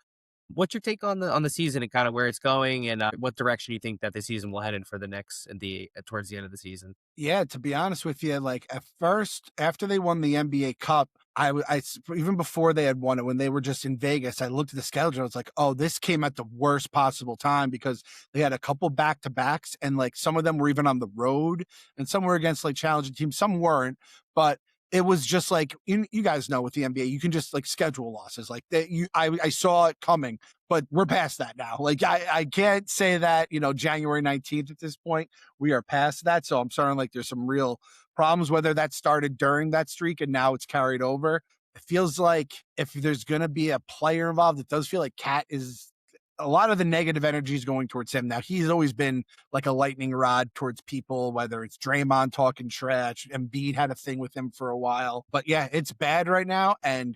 What's your take on the season and kind of where it's going, and what direction you think that the season will head in for the Knicks and towards the end of the season? Yeah, to be honest with you, like at first, after they won the NBA Cup, even before they had won it, when they were just in Vegas, I looked at the schedule. I was like, oh, this came at the worst possible time because they had a couple back to backs, and like some of them were even on the road, and some were against like challenging teams, some weren't, but. It was just like you guys know with the NBA, you can just like schedule losses like that. I saw it coming, but we're past that now. Like I can't say that January 19th at this point we are past that. So I'm starting like there's some real problems, whether that started during that streak and now it's carried over. It feels like if there's going to be a player involved, it does feel like Cat is a lot of the negative energy is going towards him. Now, he's always been like a lightning rod towards people, whether it's Draymond talking trash, Embiid had a thing with him for a while. But yeah, it's bad right now. And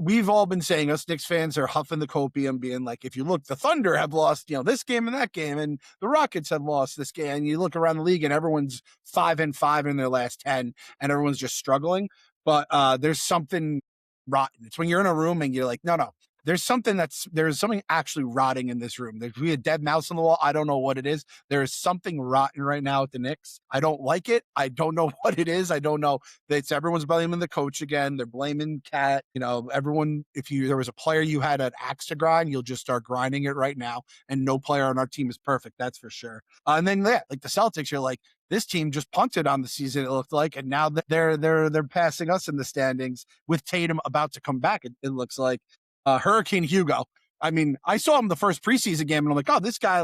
we've all been saying, us Knicks fans are huffing the copium, being like, if you look, the Thunder have lost, this game and that game, and the Rockets have lost this game. And you look around the league and everyone's 5-5 in their last 10, and everyone's just struggling. But there's something rotten. It's when you're in a room and you're like, no. There's something actually rotting in this room. There's a dead mouse on the wall. I don't know what it is. There is something rotten right now at the Knicks. I don't like it. I don't know what it is. I don't know. Everyone's blaming the coach again. They're blaming Cat. Everyone, if there was a player you had an axe to grind, you'll just start grinding it right now. And no player on our team is perfect. That's for sure. And then like the Celtics, you're like, this team just punted on the season, it looked like, and now they're passing us in the standings with Tatum about to come back. It looks like. Hurricane Hugo. I mean, I saw him the first preseason game and I'm like, oh, this guy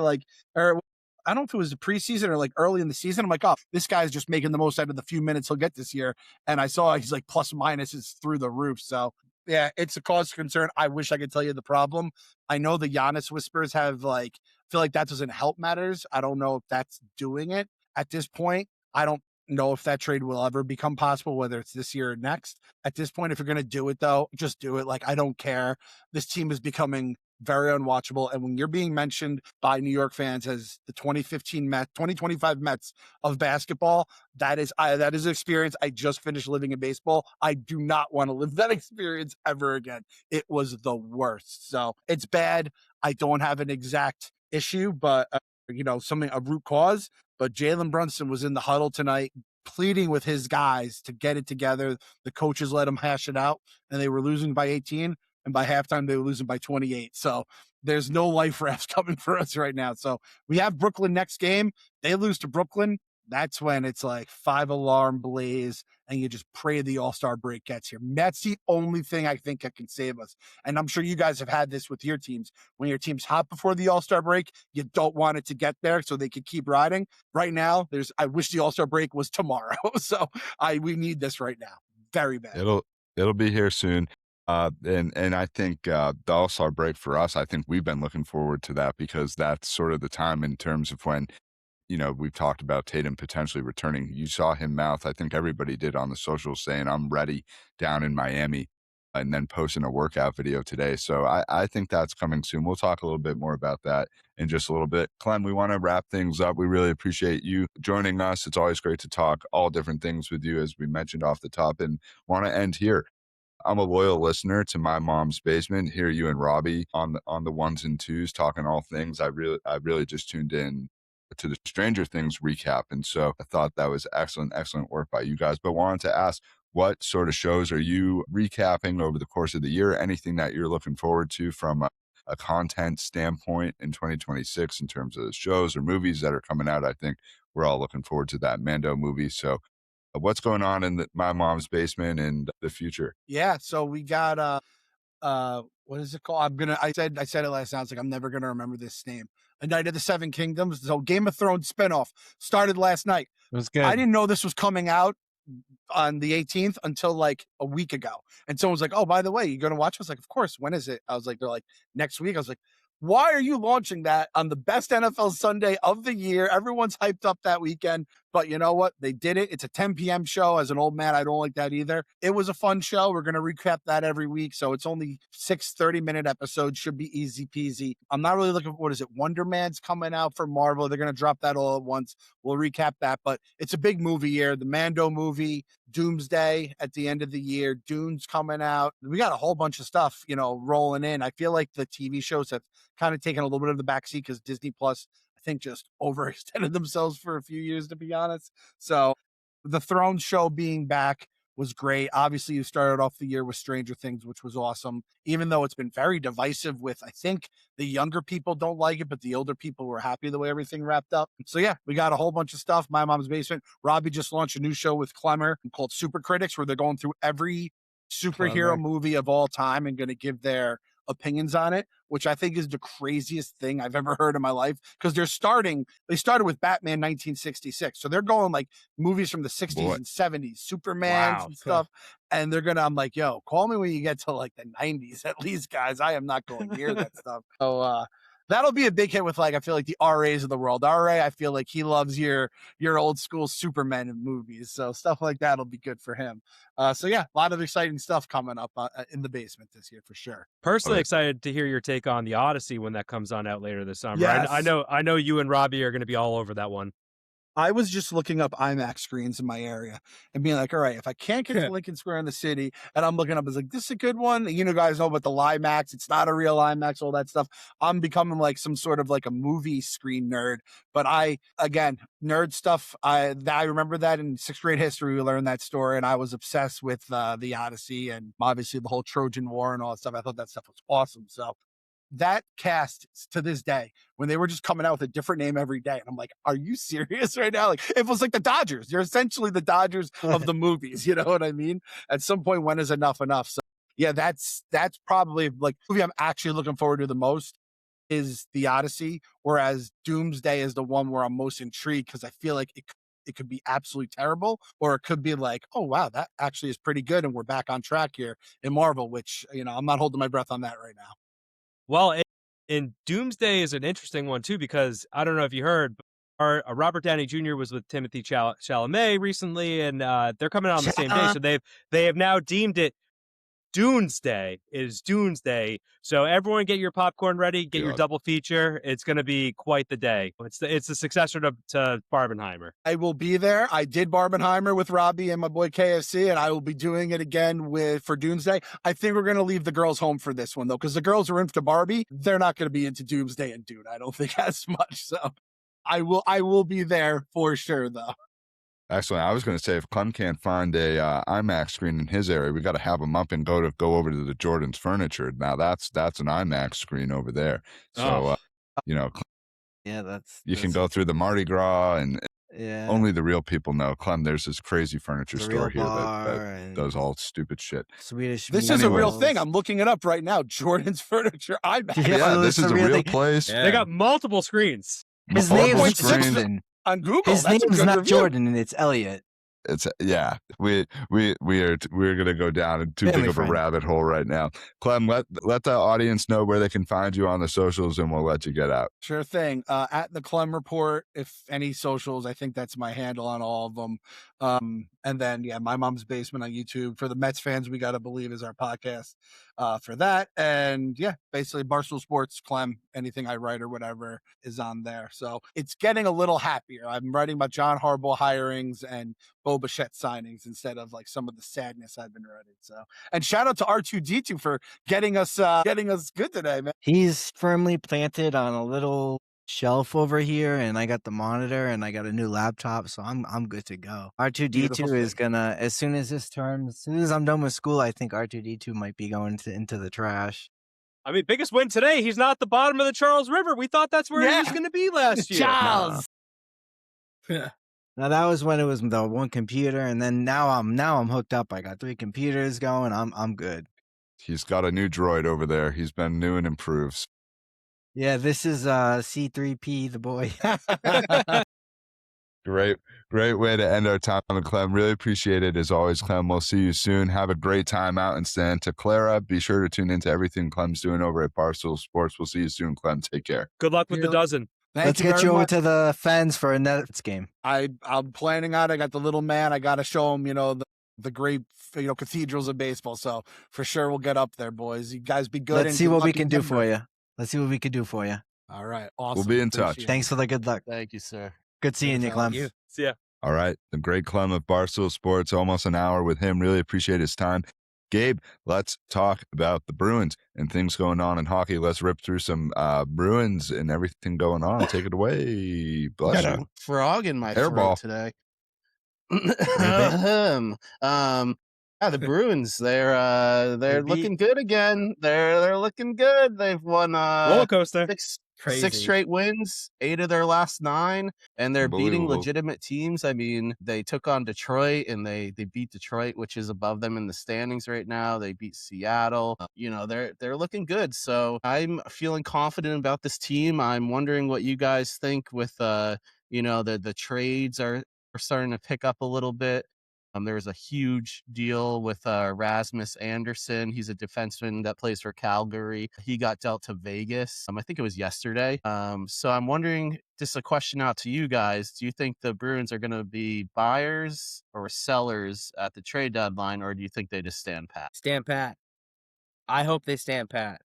or I don't know if it was the preseason or like early in the season. I'm like, oh, this guy's just making the most out of the few minutes he'll get this year. And I saw he's like plus minus is through the roof. So yeah, it's a cause for concern. I wish I could tell you the problem. I know the Giannis whispers have feel like that doesn't help matters. I don't know if that's doing it at this point. I don't know if that trade will ever become possible, whether it's this year or next. At this point, if you're going to do it, though, just do it. Like, I don't care. This team is becoming very unwatchable. And when you're being mentioned by New York fans as the 2025 Mets of basketball, that is an experience. I just finished living in baseball. I do not want to live that experience ever again. It was the worst. So it's bad. I don't have an exact issue, but a root cause. But Jalen Brunson was in the huddle tonight pleading with his guys to get it together. The coaches let him hash it out, and they were losing by 18. And by halftime, they were losing by 28. So there's no life rafts coming for us right now. So we have Brooklyn next game. They lose to Brooklyn. That's when it's like 5-alarm blaze, and you just pray the All-Star break gets here. That's the only thing I think that can save us. And I'm sure you guys have had this with your teams. When your team's hot before the All-Star break, you don't want it to get there so they can keep riding. Right now, I wish the All-Star break was tomorrow. So we need this right now. Very bad. It'll be here soon. And I think the All-Star break for us, I think we've been looking forward to that because that's sort of the time in terms of when we've talked about Tatum potentially returning. You saw him mouth, I think everybody did on the socials, saying, I'm ready down in Miami, and then posting a workout video today. So I think that's coming soon. We'll talk a little bit more about that in just a little bit. Clem, we want to wrap things up. We really appreciate you joining us. It's always great to talk all different things with you, as we mentioned off the top, and want to end here. I'm a loyal listener to My Mom's Basement. Hear you and Robbie on the ones and twos talking all things. I really just tuned in to the Stranger Things recap, and so I thought that was excellent work by you guys. But wanted to ask, what sort of shows are you recapping over the course of the year? Anything that you're looking forward to from a content standpoint in 2026 in terms of shows or movies that are coming out? I think we're all looking forward to that Mando movie. So what's going on in My Mom's Basement in the future? Yeah, so we got what is it called? I said it last night. I was like, I'm never gonna remember this name. A Night of the Seven Kingdoms. So Game of Thrones spinoff started last night. It was good. I didn't know this was coming out on the 18th until like a week ago. And someone's like, oh, by the way, you're gonna watch? I was like, of course. When is it? I was like, they're like, next week. I was like, why are you launching that on the best NFL Sunday of the year? Everyone's hyped up that weekend. But you know what? They did it. It's a 10 p.m. show. As an old man, I don't like that either. It was a fun show. We're going to recap that every week. So it's only 6 30-minute episodes. Should be easy peasy. I'm not really looking for, what is it? Wonder Man's coming out for Marvel. They're going to drop that all at once. We'll recap that. But it's a big movie year. The Mando movie, Doomsday at the end of the year. Dune's coming out. We got a whole bunch of stuff, rolling in. I feel like the TV shows have kind of taken a little bit of the backseat because Disney Plus, I think, just overextended themselves for a few years, to be honest. So the Thrones show being back was great. Obviously, you started off the year with Stranger Things, which was awesome, even though it's been very divisive with, I think, the younger people don't like it, but the older people were happy the way everything wrapped up. So yeah, we got a whole bunch of stuff. My Mom's Basement. Robbie just launched a new show with Clemmer called Super Critics, where they're going through every superhero movie of all time and going to give their opinions on it, which I think is the craziest thing I've ever heard in my life, because they started with Batman 1966. So they're going like movies from the 60s and 70s, Superman and stuff. And I'm like, yo, call me when you get to like the 90s at least, guys. I am not going near that stuff. So that'll be a big hit with, like, I feel like the RAs of the world. RA, I feel like he loves your old school Superman movies. So stuff like that'll be good for him. So yeah, a lot of exciting stuff coming up in the basement this year for sure. Personally excited to hear your take on the Odyssey when that comes on out later this summer. Yes. I know you and Robbie are going to be all over that one. I was just looking up IMAX screens in my area and being like, all right, if I can't get to Lincoln Square in the city, and I'm looking up, it's like, this is a good one. Guys know about the LIMAX. It's not a real IMAX, all that stuff. I'm becoming like some sort of like a movie screen nerd. But nerd stuff, I remember that in 6th grade history, we learned that story, and I was obsessed with the Odyssey and obviously the whole Trojan War and all that stuff. I thought that stuff was awesome. So that cast to this day, when they were just coming out with a different name every day, and I'm like, are you serious right now? Like, it was like the Dodgers. You're essentially the Dodgers of the movies. You know what I mean? At some point, when is enough enough? So yeah, that's probably like the movie I'm actually looking forward to the most is the Odyssey, whereas Doomsday is the one where I'm most intrigued, because I feel like it could be absolutely terrible, or it could be like, oh wow, that actually is pretty good, and we're back on track here in Marvel, which I'm not holding my breath on that right now. Well, and Doomsday is an interesting one too, because I don't know if you heard, but Robert Downey Jr. was with Timothy Chalamet recently, and they're coming out on the same day. So they have now deemed it Doomsday. It is Doomsday. So everyone get your popcorn ready, get your double feature. It's going to be quite the day. It's the successor to Barbenheimer. I will be there. I did Barbenheimer with Robbie and my boy KFC, and I will be doing it again for Doomsday. I think we're going to leave the girls home for this one, though, because the girls are into Barbie. They're not going to be into Doomsday and Dune, I don't think, as much. So I will be there for sure, though. Excellent. I was going to say, if Clem can't find a IMAX screen in his area, we got to have him up and go over to the Jordan's Furniture. Now that's an IMAX screen over there. So that's can go through the Mardi Gras, and only the real people know. Clem, there's this crazy furniture store here that does all stupid shit. Swedish. This is a real thing. I'm looking it up right now. Jordan's Furniture IMAX. Yeah, this is a real place. Yeah. They got multiple screens. His name is Jordan. On Google, his name is not Jordan, and it's Elliot. It's we're gonna go down too big of a rabbit hole right now. Clem, let the audience know where they can find you on the socials, and we'll let you get out. Sure thing. At the Clem Report, if any socials, I think that's my handle on all of them. And then My Mom's Basement on YouTube. For the Mets fans, We Gotta Believe is our podcast for that. And basically Barstool Sports, Clem, anything I write or whatever is on there. So it's getting a little happier. I'm writing about John Harbaugh hirings and Bo Bichette signings instead of like some of the sadness I've been writing. So, and shout out to R2D2 for getting us good today, man. He's firmly planted on a little shelf over here, and I got the monitor, and I got a new laptop, so I'm good to go. R2D2 is gonna, as soon as I'm done with school, I think R2D2 might be going into the trash. I mean, biggest win today. He's not at the bottom of the Charles River. We thought that's where he was going to be last year. Charles. Now that was when it was the one computer, and then now I'm hooked up. I got 3 computers going. I'm good. He's got a new droid over there. He's been new and improved. Yeah, this is C3P, the boy. Great way to end our time with Clem. Really appreciate it as always, Clem. We'll see you soon. Have a great time out in Santa Clara. Be sure to tune into everything Clem's doing over at Barstool Sports. We'll see you soon, Clem. Take care. Good luck with the dozen. Let's get you over to the fans for a Nets game. I'm planning on it. I got the little man. I got to show him, the great, cathedrals of baseball. So for sure we'll get up there, boys. You guys be good. Let's see what we can do for you. Let's see what we can do for you. All right. Awesome. We'll be in touch. Thanks for the good luck. Thank you, sir. Good seeing you, Clem. See ya. All right. The great Clem of Barstool Sports, almost an hour with him. Really appreciate his time. Gabe, let's talk about the Bruins and things going on in hockey. Let's rip through some Bruins and everything going on. Take it away. Bless Got you. a frog in my Hairball. throat today. The Bruins, they're looking good again. They're looking good. They've won Roller coaster. six straight wins, 8 of their last 9, and they're beating Unbelievable. legitimate teams. I mean, they took on Detroit and they beat Detroit, which is above them in the standings right now. They beat Seattle. They're looking good. So I'm feeling confident about this team. I'm wondering what you guys think with the trades are starting to pick up a little bit. There was a huge deal with Rasmus Anderson. He's a defenseman that plays for Calgary. He got dealt to Vegas. I think it was yesterday. So I'm wondering, just a question out to you guys. Do you think the Bruins are going to be buyers or sellers at the trade deadline, or do you think they just stand pat? Stand pat. I hope they stand pat.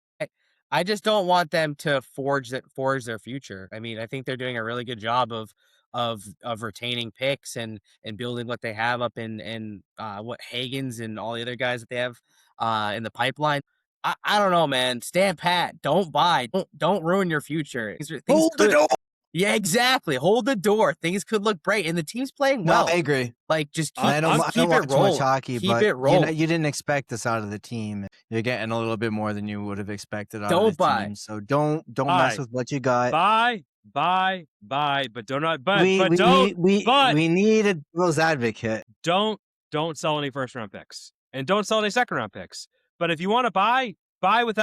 I just don't want them to forge their future. I mean, I think they're doing a really good job of retaining picks and building what they have up in what Hagens and all the other guys that they have in the pipeline. I don't know, man. Stand pat. Don't buy. Don't ruin your future. Hold the door. Yeah, exactly. Hold the door. Things could look bright, and the team's playing well. No, I agree. Like, just keep, I don't keep watch it too rolling. much hockey, Keep but it rolling. you didn't expect this out of the team. You're getting a little bit more than you would have expected out Don't of the buy. team. So don't mess with what you got. Buy, but don't. We need a devil's advocate. Don't sell any first round picks, and don't sell any second round picks. But if you want to buy with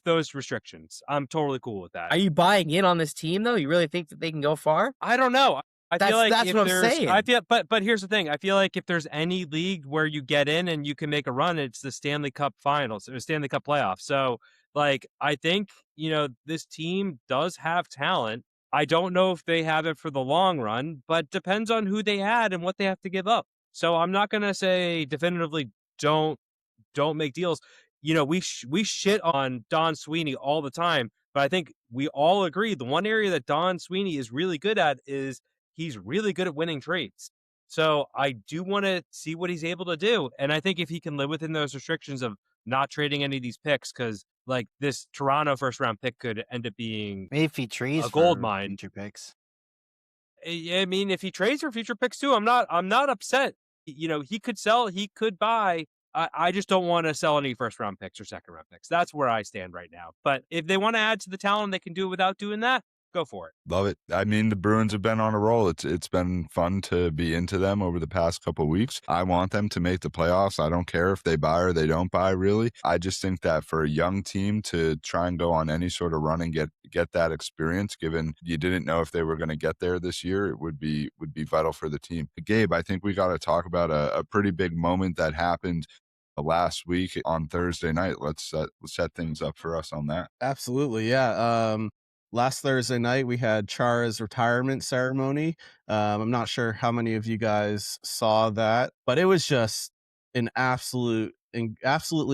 those restrictions. I'm totally cool with that. Are you buying in on this team though? You really think that they can go far? I don't know. I feel like that's what I'm saying. But here's the thing. I feel like if there's any league where you get in and you can make a run, it's the Stanley Cup Finals or Stanley Cup playoffs. So, like, I think, this team does have talent. I don't know if they have it for the long run, but depends on who they add and what they have to give up. So I'm not going to say definitively don't make deals. We shit on Don Sweeney all the time, but I think we all agree the one area that Don Sweeney is really good at is he's really good at winning trades. So I do want to see what he's able to do. And I think if he can live within those restrictions of not trading any of these picks, because like this Toronto first round pick could end up being if he trades a gold mine. Future picks. I mean, if he trades for future picks too, I'm not upset. He could sell, he could buy. I just don't want to sell any first round picks or second round picks. That's where I stand right now. But if they want to add to the talent, they can do it without doing that. Go for it. Love it. I mean, the Bruins have been on a roll. It's been fun to be into them over the past couple of weeks. I want them to make the playoffs. I don't care if they buy or they don't buy, really. I just think that for a young team to try and go on any sort of run and get that experience, given you didn't know if they were going to get there this year, it would be vital for the team. Gabe, I think we got to talk about a pretty big moment that happened last week on Thursday night. Let's set things up for us on that. Absolutely, yeah. Last Thursday night, we had Chara's retirement ceremony. I'm not sure how many of you guys saw that, but it was just an absolutely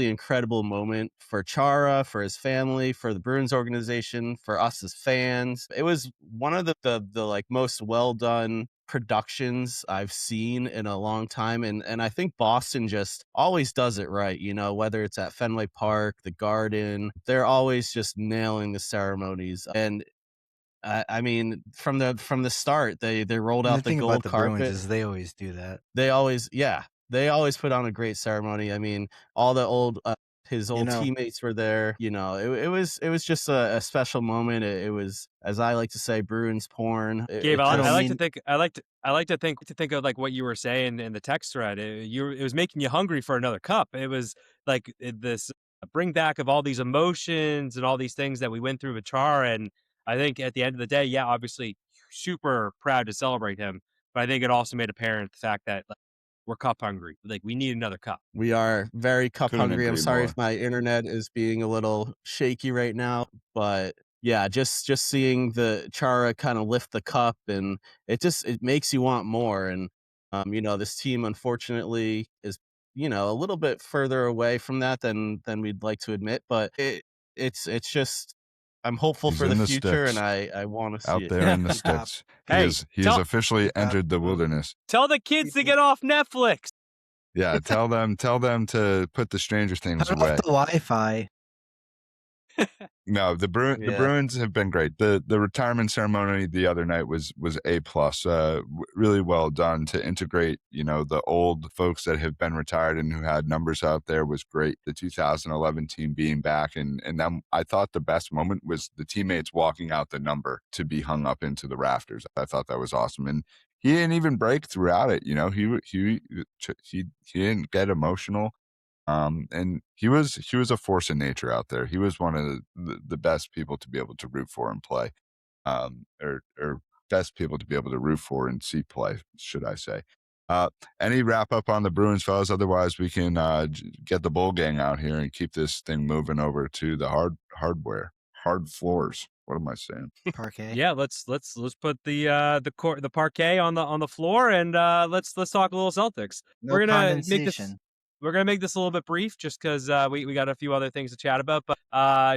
incredible moment for Chara, for his family, for the Bruins organization, for us as fans. It was one of the like most well done productions I've seen in a long time, and I think Boston just always does it right. Whether it's at Fenway Park, the Garden, they're always just nailing the ceremonies. And I mean, from the start, they rolled out the gold carpet. Bruins is they always do that. They always put on a great ceremony. I mean, all the old his old teammates were there. It was just a special moment. It was, as I like to say, Bruins porn. Gabe, I like to think of like what you were saying in the text thread. It was making you hungry for another cup. It was like this bring back of all these emotions and all these things that we went through with Chara. And I think at the end of the day, yeah, obviously super proud to celebrate him. But I think it also made apparent the fact that we're cup hungry. Like, we need another cup. We are very cup hungry. I'm sorry more. if my internet is being a little shaky right now, but yeah, just seeing the Chara kind of lift the cup, and it makes you want more. And this team unfortunately is a little bit further away from that than we'd like to admit, but it's just I'm hopeful He's for in the the future, sticks. and I want to see Out it. there in the sticks. Hey, He has officially entered the Mm-hmm. wilderness. Tell the kids to get off Netflix. Yeah, tell them to put the Stranger Things Cut away. off the Wi-Fi. No, the Bruins have been great. The retirement ceremony the other night was A+. Really well done to integrate, the old folks that have been retired and who had numbers out there was great. The 2011 team being back, and then I thought the best moment was the teammates walking out the number to be hung up into the rafters. I thought that was awesome, and he didn't even break throughout it. He didn't get emotional. And he was a force of nature out there. He was one of the best people to be able to root for and play, or best people to be able to root for and see play, should I say. Any wrap up on the Bruins, fellas? Otherwise, we can get the Bull Gang out here and keep this thing moving over to the hard floors. What am I saying? Parquet. Yeah, let's put the parquet on the floor, and let's talk a little Celtics. No We're gonna condensation. We're going to make this a little bit brief just because we got a few other things to chat about. But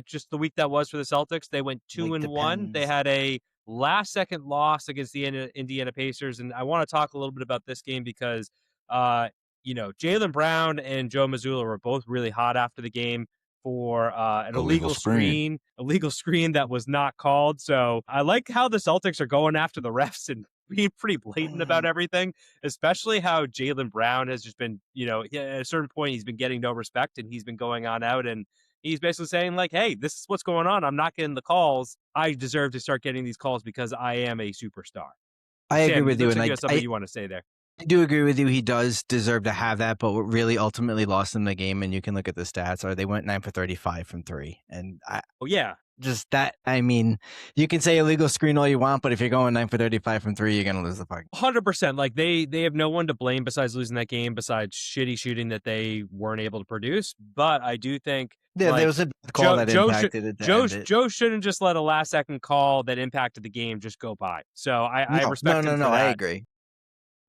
just the week that was for the Celtics, they went 2-1. They had a last-second loss against the Indiana Pacers. And I want to talk a little bit about this game because, Jalen Brown and Joe Mazzulla were both really hot after the game for an illegal screen that was not called. So I like how the Celtics are going after the refs and being pretty blatant about everything, especially how Jalen Brown has just been, at a certain point, he's been getting no respect and he's been going on out and he's basically saying like, hey, this is what's going on. I'm not getting the calls. I deserve to start getting these calls because I am a superstar. I Sam, agree with it you. looks And like you have something you want to say there. I do agree with you. He does deserve to have that, but what really ultimately lost him the game, and you can look at the stats, are they went 9 for 35 from 3. And you can say illegal screen all you want, but if you're going 9 for 35 from 3, you're going to lose the puck. 100%. Like they have no one to blame besides losing that game, besides shitty shooting that they weren't able to produce. But I do think there was a call that impacted it. Joe shouldn't just let a last second call that impacted the game just go by. So I respect him for that. I agree.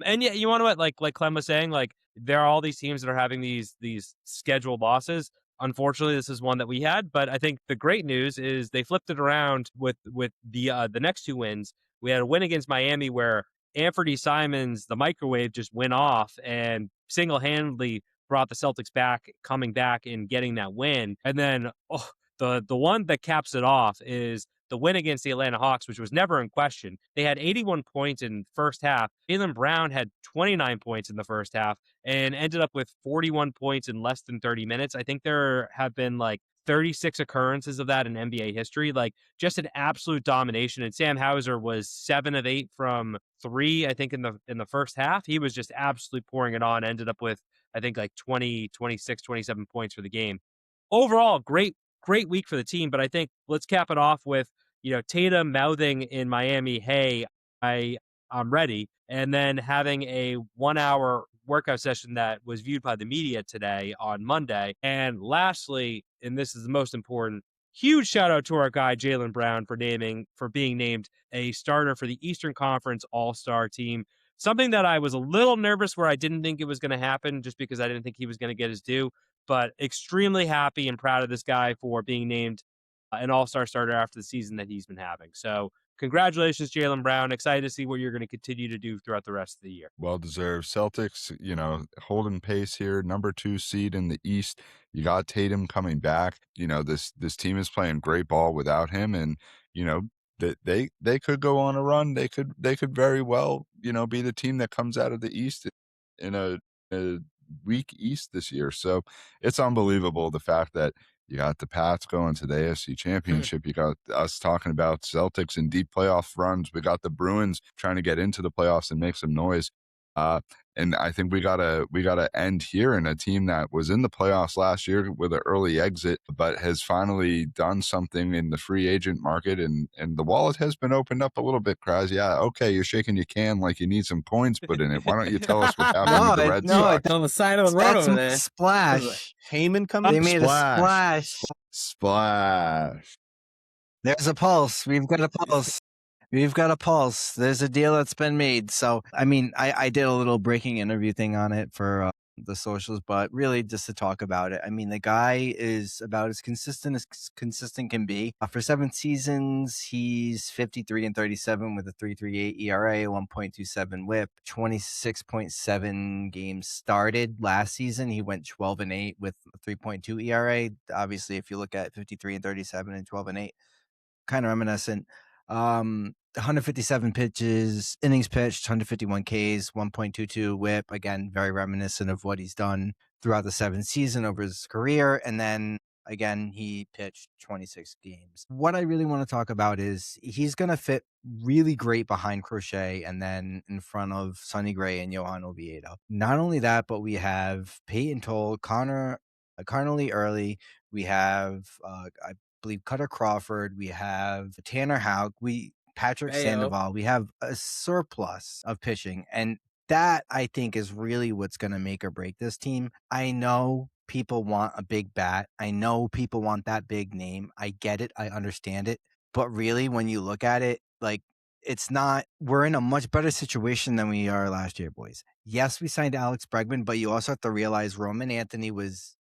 And yeah, you want to what like Clem was saying, like there are all these teams that are having these scheduled losses. Unfortunately, this is one that we had, but I think the great news is they flipped it around with the next two wins. We had a win against Miami where Anthony Simons, the microwave, just went off and single-handedly brought the Celtics back, coming back and getting that win. And then the one that caps it off is the win against the Atlanta Hawks, which was never in question. They had 81 points in first half. Jalen Brown had 29 points in the first half and ended up with 41 points in less than 30 minutes. I think there have been like 36 occurrences of that in NBA history, like just an absolute domination. And Sam Hauser was 7 of 8 from 3, I think in the first half. He was just absolutely pouring it on, ended up with, I think like 20, 26, 27 points for the game. Overall, great week for the team, but I think let's cap it off with, Tatum mouthing in Miami, hey, I'm ready. And then having a 1-hour workout session that was viewed by the media today on Monday. And lastly, and this is the most important, huge shout out to our guy, Jalen Brown, for being named a starter for the Eastern Conference All-Star team. Something that I was a little nervous where I didn't think it was going to happen just because I didn't think he was going to get his due, but extremely happy and proud of this guy for being named an all-star starter after the season that he's been having. So congratulations, Jalen Brown. Excited to see what you're going to continue to do throughout the rest of the year. Well-deserved. Celtics, holding pace here, number 2 seed in the East. You got Tatum coming back. This team is playing great ball without him, and they could go on a run. They could very well, be the team that comes out of the East in a weak East this year. So it's unbelievable the fact that you got the Pats going to the AFC Championship. You got us talking about Celtics and deep playoff runs. We got the Bruins trying to get into the playoffs and make some noise. And I think we gotta end here in a team that was in the playoffs last year with an early exit, but has finally done something in the free agent market, and the wallet has been opened up a little bit, Kraz. Yeah, okay, you're shaking your can like you need some coins put in it. Why don't you tell us what happened with the Red Sox? It's on the side of the road over there. Splash. Heyman coming. They made a splash. Splash. There's a pulse. We've got a pulse. There's a deal that's been made. So, I did a little breaking interview thing on it for the socials, but really just to talk about it. I mean, the guy is about as consistent can be. For 7 seasons, he's 53-37 with a 3.38 ERA, 1.27 WHIP, 26.7 games started. Last season, he went 12-8 with a 3.2 ERA. Obviously, if you look at 53-37 and 12-8, kind of reminiscent. 157 pitches, innings pitched, 151 Ks, 1.22 WHIP. Again, very reminiscent of what he's done throughout the 7th season over his career. And then again, he pitched 26 games. What I really want to talk about is he's going to fit really great behind Crochet and then in front of Sonny Gray and Johan Oviedo. Not only that, but we have Peyton Toll, Connor Lee Early. We have, I believe, Cutter Crawford. We have Tanner Houck. Patrick Sandoval. We have a surplus of pitching, and that I think is really what's going to make or break this team. I know people want a big bat. I know people want that big name. I get it. I understand it. But really, when you look at it, like, it's not, we're in a much better situation than we are last year, boys. Yes, we signed Alex Bregman, but you also have to realize Roman Anthony was,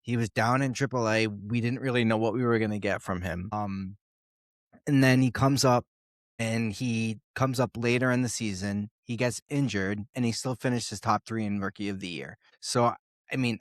he was down in AAA. We didn't really know what we were going to get from him. And then he comes up later in the season. He gets injured and he still finished his top 3 in Rookie of the Year. So, I mean,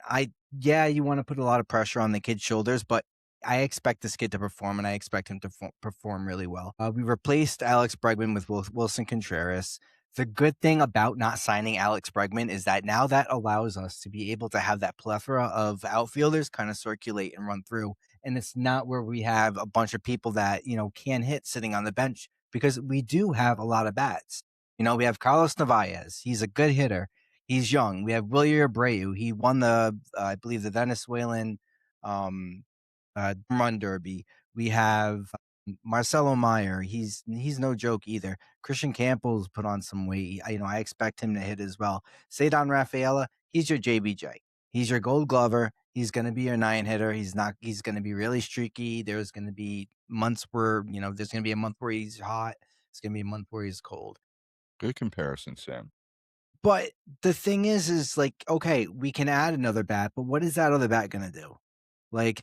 you want to put a lot of pressure on the kid's shoulders, but I expect this kid to perform, and I expect him to perform really well. We replaced Alex Bregman with Wilson Contreras. The good thing about not signing Alex Bregman is that now that allows us to be able to have that plethora of outfielders kind of circulate and run through. And it's not where we have a bunch of people that, can hit sitting on the bench, because we do have a lot of bats. We have Carlos Narvaez. He's a good hitter. He's young. We have Wilyer Abreu. He won I believe, the Venezuelan run derby. We have Marcelo Meyer. He's no joke either. Christian Campbell's put on some weight. I expect him to hit as well. Cedon Rafaela, he's your JBJ. He's your Gold Glover. He's going to be your 9 hitter. He's going to be really streaky. There's going to be months where, there's going to be a month where he's hot. It's going to be a month where he's cold. Good comparison, Sam. But the thing is like, okay, we can add another bat, but what is that other bat going to do? Like,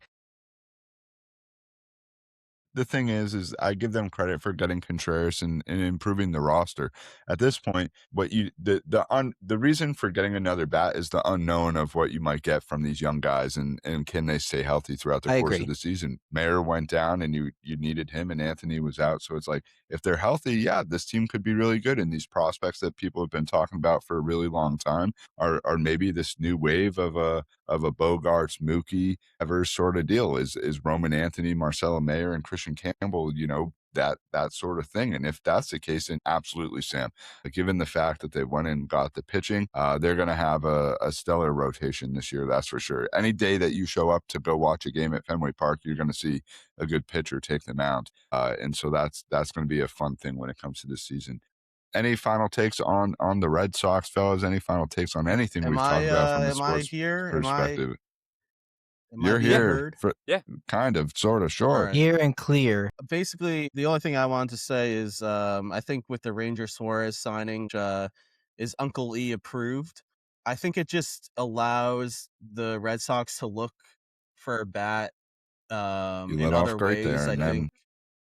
the thing is I give them credit for getting Contreras and improving the roster. At this point, the reason for getting another bat is the unknown of what you might get from these young guys, and can they stay healthy throughout the course of the season. Mayer went down and you needed him, and Anthony was out. So it's like, if they're healthy, yeah, this team could be really good. And these prospects that people have been talking about for a really long time are maybe this new wave of a Bogarts, Mookie, Evers sort of deal. Is Roman Anthony, Marcelo Mayer, and Christian Campbell, that sort of thing. And if that's the case, then absolutely, Sam. But given the fact that they went and got the pitching, they're going to have a stellar rotation this year, that's for sure. Any day that you show up to go watch a game at Fenway Park, you're going to see a good pitcher take them out. And so that's going to be a fun thing when it comes to this season. Any final takes on the Red Sox, fellas? Any final takes on anything we've talked about from the sports perspective? You're here. Kind of, sort of, sure. Right. Here and clear. Basically, the only thing I wanted to say is I think with the Ranger Suarez signing, is Uncle E approved. I think it just allows the Red Sox to look for a bat in other ways. There, I think.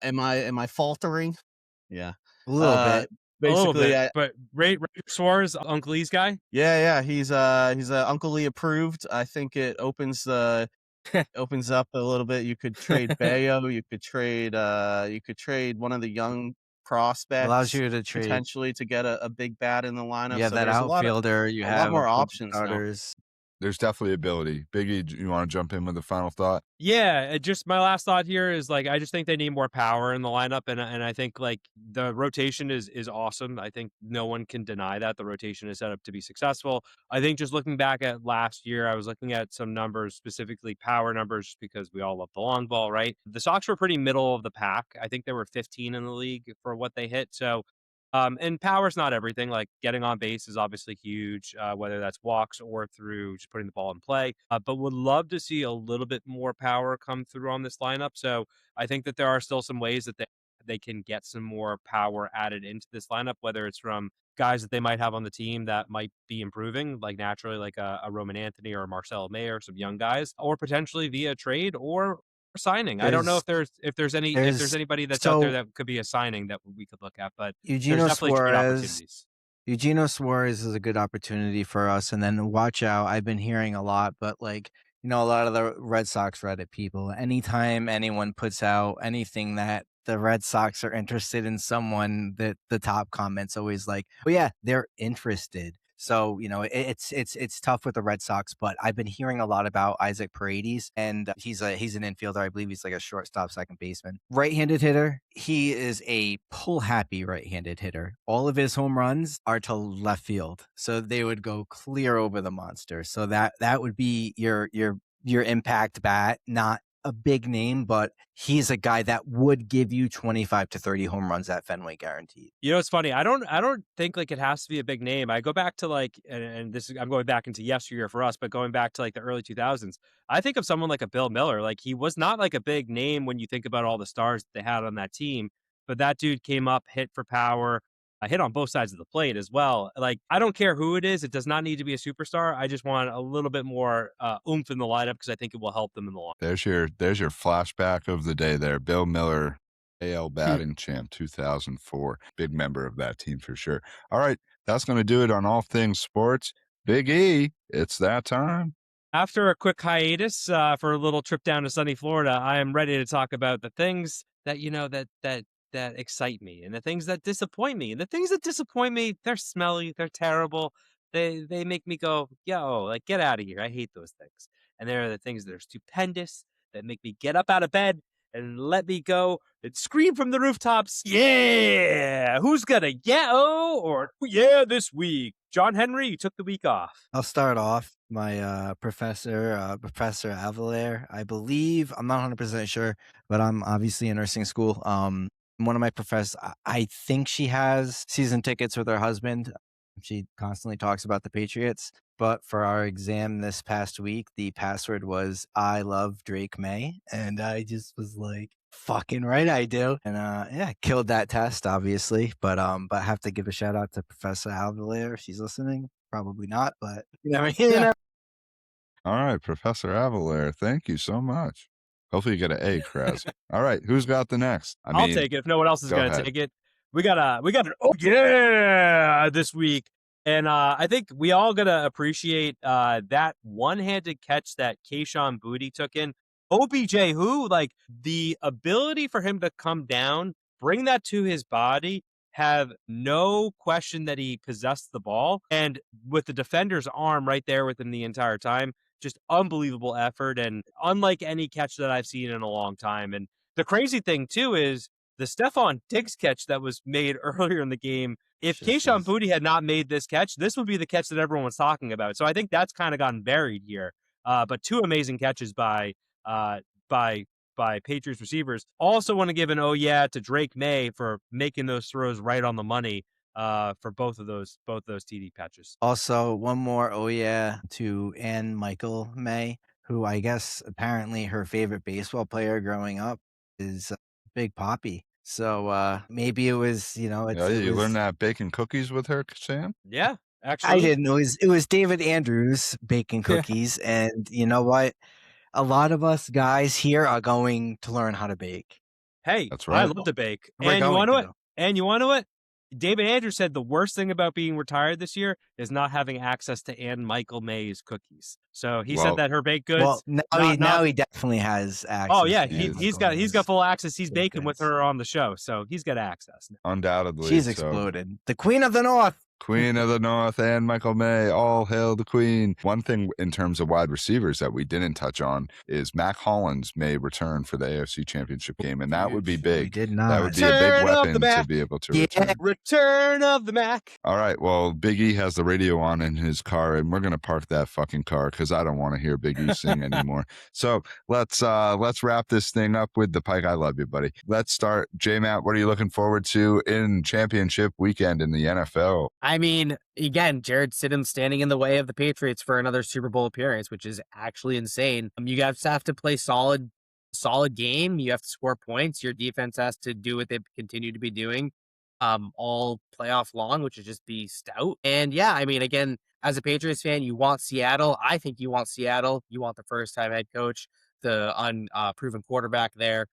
Am I faltering? Yeah, a little bit. Basically, but Ray Suarez, Uncle E's guy. Yeah, he's Uncle Lee approved. I think it opens up a little bit. You could trade Bayo. You could trade one of the young prospects. Allows you to trade potentially to get a big bat in the lineup. Yeah, so that outfielder. You have a lot more options now. There's definitely ability. Biggie, do you want to jump in with a final thought? Yeah, just my last thought here is, like, I just think they need more power in the lineup, and I think, like, the rotation is awesome. I think no one can deny that the rotation is set up to be successful. I think just looking back at last year, I was looking at some numbers, specifically power numbers, because we all love the long ball, right? The Sox were pretty middle of the pack. I think they were 15 in the league for what they hit. So and power's not everything. Like, getting on base is obviously huge, whether that's walks or through just putting the ball in play. But would love to see a little bit more power come through on this lineup. So I think that there are still some ways that they can get some more power added into this lineup, whether it's from guys that they might have on the team that might be improving, like naturally, like a Roman Anthony or a Marcelo May or some young guys, or potentially via trade or signing. I don't know if there's anybody that's out there so that could be a signing that we could look at, but there's Eugenio definitely trade Suarez. opportunities. Eugenio Suarez is a good opportunity for us. And then watch out. I've been hearing a lot, but like, a lot of the Red Sox Reddit people, anytime anyone puts out anything that the Red Sox are interested in someone, that the top comment's always like, oh yeah, they're interested. So, it's tough with the Red Sox, but I've been hearing a lot about Isaac Paredes, and he's an infielder. I believe he's like a shortstop, second baseman, right-handed hitter. He is a pull-happy right-handed hitter. All of his home runs are to left field, so they would go clear over the monster. So that would be your impact bat, not a big name, but he's a guy that would give you 25 to 30 home runs at Fenway guaranteed. It's funny. I don't think like it has to be a big name. I go back to like, and this is, I'm going back into yesteryear for us, but going back to like the early 2000s, I think of someone like a Bill Miller. Like he was not like a big name when you think about all the stars that they had on that team, but that dude came up, hit for power, hit on both sides of the plate as well. Like, I don't care who it is. It does not need to be a superstar. I just want a little bit more oomph in the lineup because I think it will help them in the long. There's your flashback of the day there. Bill Miller, AL batting champ 2004. Big member of that team for sure. All right, that's going to do it on all things sports. Big E, it's that time. After a quick hiatus for a little trip down to sunny Florida, I am ready to talk about the things that, that excite me and the things that disappoint me. And the things that disappoint me, they're smelly, they're terrible. They make me go, yo, like, get out of here. I hate those things. And there are the things that are stupendous that make me get up out of bed and let me go and scream from the rooftops, yeah, who's gonna or yeah this week? John Henry, you took the week off. I'll start off. My Professor Avalere, I believe, I'm not 100% sure, but I'm obviously in nursing school. One of my professors, I think she has season tickets with her husband. She constantly talks about the Patriots. But for our exam this past week, the password was I love Drake May. And I just was like, fucking right, I do. And killed that test, obviously. But I have to give a shout out to Professor Avalere if she's listening. Probably not, but All right, Professor Avalere, thank you so much. Hopefully you get an A, Krez. All right, who's got the next? I'll take it if no one else is going to take it. We got an oh yeah this week. And I think we all got to appreciate that one-handed catch that Kayshon Boutte took in. OBJ, who, like, the ability for him to come down, bring that to his body, have no question that he possessed the ball. And with the defender's arm right there with him the entire time, just unbelievable effort and unlike any catch that I've seen in a long time. And the crazy thing, too, is the Stephon Diggs catch that was made earlier in the game. If Kayshon Boutte had not made this catch, this would be the catch that everyone was talking about. So I think that's kind of gotten buried here. But two amazing catches by Patriots receivers. Also want to give an oh yeah to Drake May for making those throws right on the money for both those TD catches. Also, one more oh yeah to Ann Michael May, who I guess apparently her favorite baseball player growing up is Big Papi. So maybe it was, you learned that baking cookies with her, Sam? Yeah, actually. I didn't know. It was David Andrews baking cookies. And you know what? A lot of us guys here are going to learn how to bake. Hey, that's right. I love to bake. And you want to what? David Andrews said the worst thing about being retired this year is not having access to Ann Michael May's cookies. So he said that her baked goods. Well, now he definitely has access. Oh yeah, he's got full access. He's baking with her on the show, so he's got access now. Undoubtedly, she's exploded. The Queen of the North. Queen of the North and Michael May, all hail the Queen. One thing in terms of wide receivers that we didn't touch on is Mac Hollins may return for the AFC Championship game, and that would be big. We did not. That would be a big weapon to be able to return. Return of the Mac. All right, well, Big E has the radio on in his car, and we're going to park that fucking car because I don't want to hear Big E sing anymore. So let's wrap this thing up with the Pike. I love you, buddy. Let's start. J-Matt, what are you looking forward to in championship weekend in the NFL? I mean, again, Jared Stidham standing in the way of the Patriots for another Super Bowl appearance, which is actually insane. You guys have to play solid game. You have to score points. Your defense has to do what they continue to be doing. all playoff long, which would just be stout. And yeah, I mean, again, as a Patriots fan, you want Seattle. I think you want Seattle. You want the first-time head coach, the unproven quarterback there.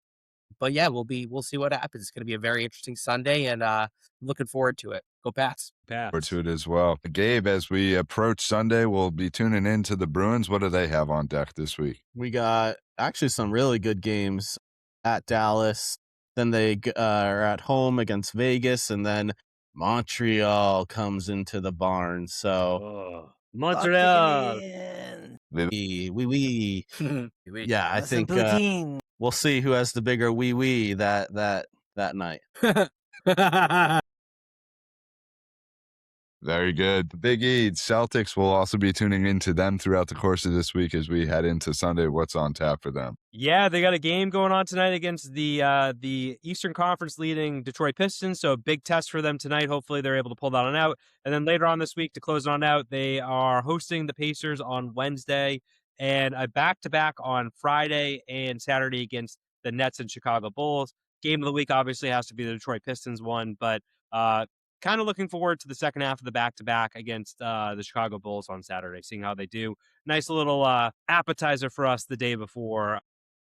But yeah, we'll see what happens. It's going to be a very interesting Sunday, and looking forward to it. Go Pats. Forward to it as well. Gabe, as we approach Sunday, we'll be tuning in to the Bruins. What do they have on deck this week? We got actually some really good games at Dallas. Then they are at home against Vegas, and then Montreal comes into the barn. So Montreal. wee. Yeah, I think we'll see who has the bigger wee that night. Very good. The Big E, Celtics, will also be tuning into them throughout the course of this week as we head into Sunday. What's on tap for them? Yeah, they got a game going on tonight against the Eastern Conference leading Detroit Pistons, so a big test for them tonight. Hopefully they're able to pull that one out. And then later on this week, to close it on out, they are hosting the Pacers on Wednesday, and a back-to-back on Friday and Saturday against the Nets and Chicago Bulls. Game of the week obviously has to be the Detroit Pistons one, but kind of looking forward to the second half of the back-to-back against the Chicago Bulls on Saturday, seeing how they do. Nice little appetizer for us the day before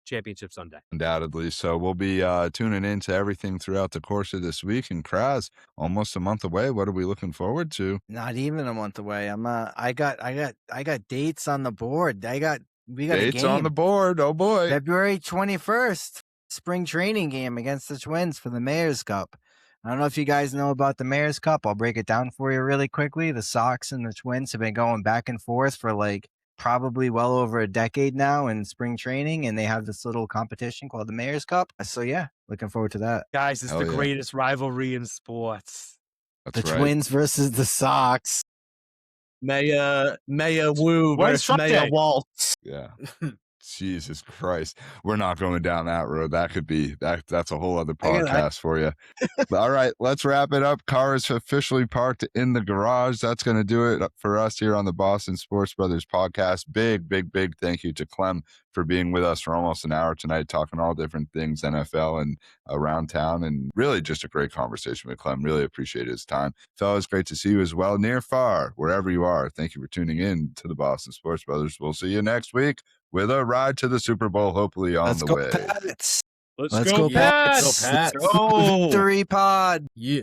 Championship Sunday. Undoubtedly. So we'll be tuning into everything throughout the course of this week. And Kraz, almost a month away. What are we looking forward to? Not even a month away. I got dates on the board. We got dates a game on the board. Oh boy. February 21st, spring training game against the Twins for the Mayor's Cup. I don't know if you guys know about the Mayor's Cup. I'll break it down for you really quickly. The Sox and the Twins have been going back and forth for like probably well over a decade now in spring training, and they have this little competition called the Mayor's Cup. So yeah, looking forward to that. Guys, it's the greatest rivalry in sports. That's the Twins versus the Sox. Maya Wu versus Maya Waltz. Yeah. Jesus Christ. We're not going down that road. That could be that's a whole other podcast for you. All right, let's wrap it up. Car is officially parked in the garage. That's going to do it for us here on the Boston Sports Brothers podcast. Big thank you to Clem for being with us for almost an hour tonight, talking all different things, NFL and around town, and really just a great conversation with Clem. Really appreciate his time. Fellas, great to see you as well, near, far, wherever you are. Thank you for tuning in to the Boston Sports Brothers. We'll see you next week with a ride to the Super Bowl, hopefully on the way. Pats. Let's go, Pats. Let's go, Pats. Go Pats. Victory pod. Yeah.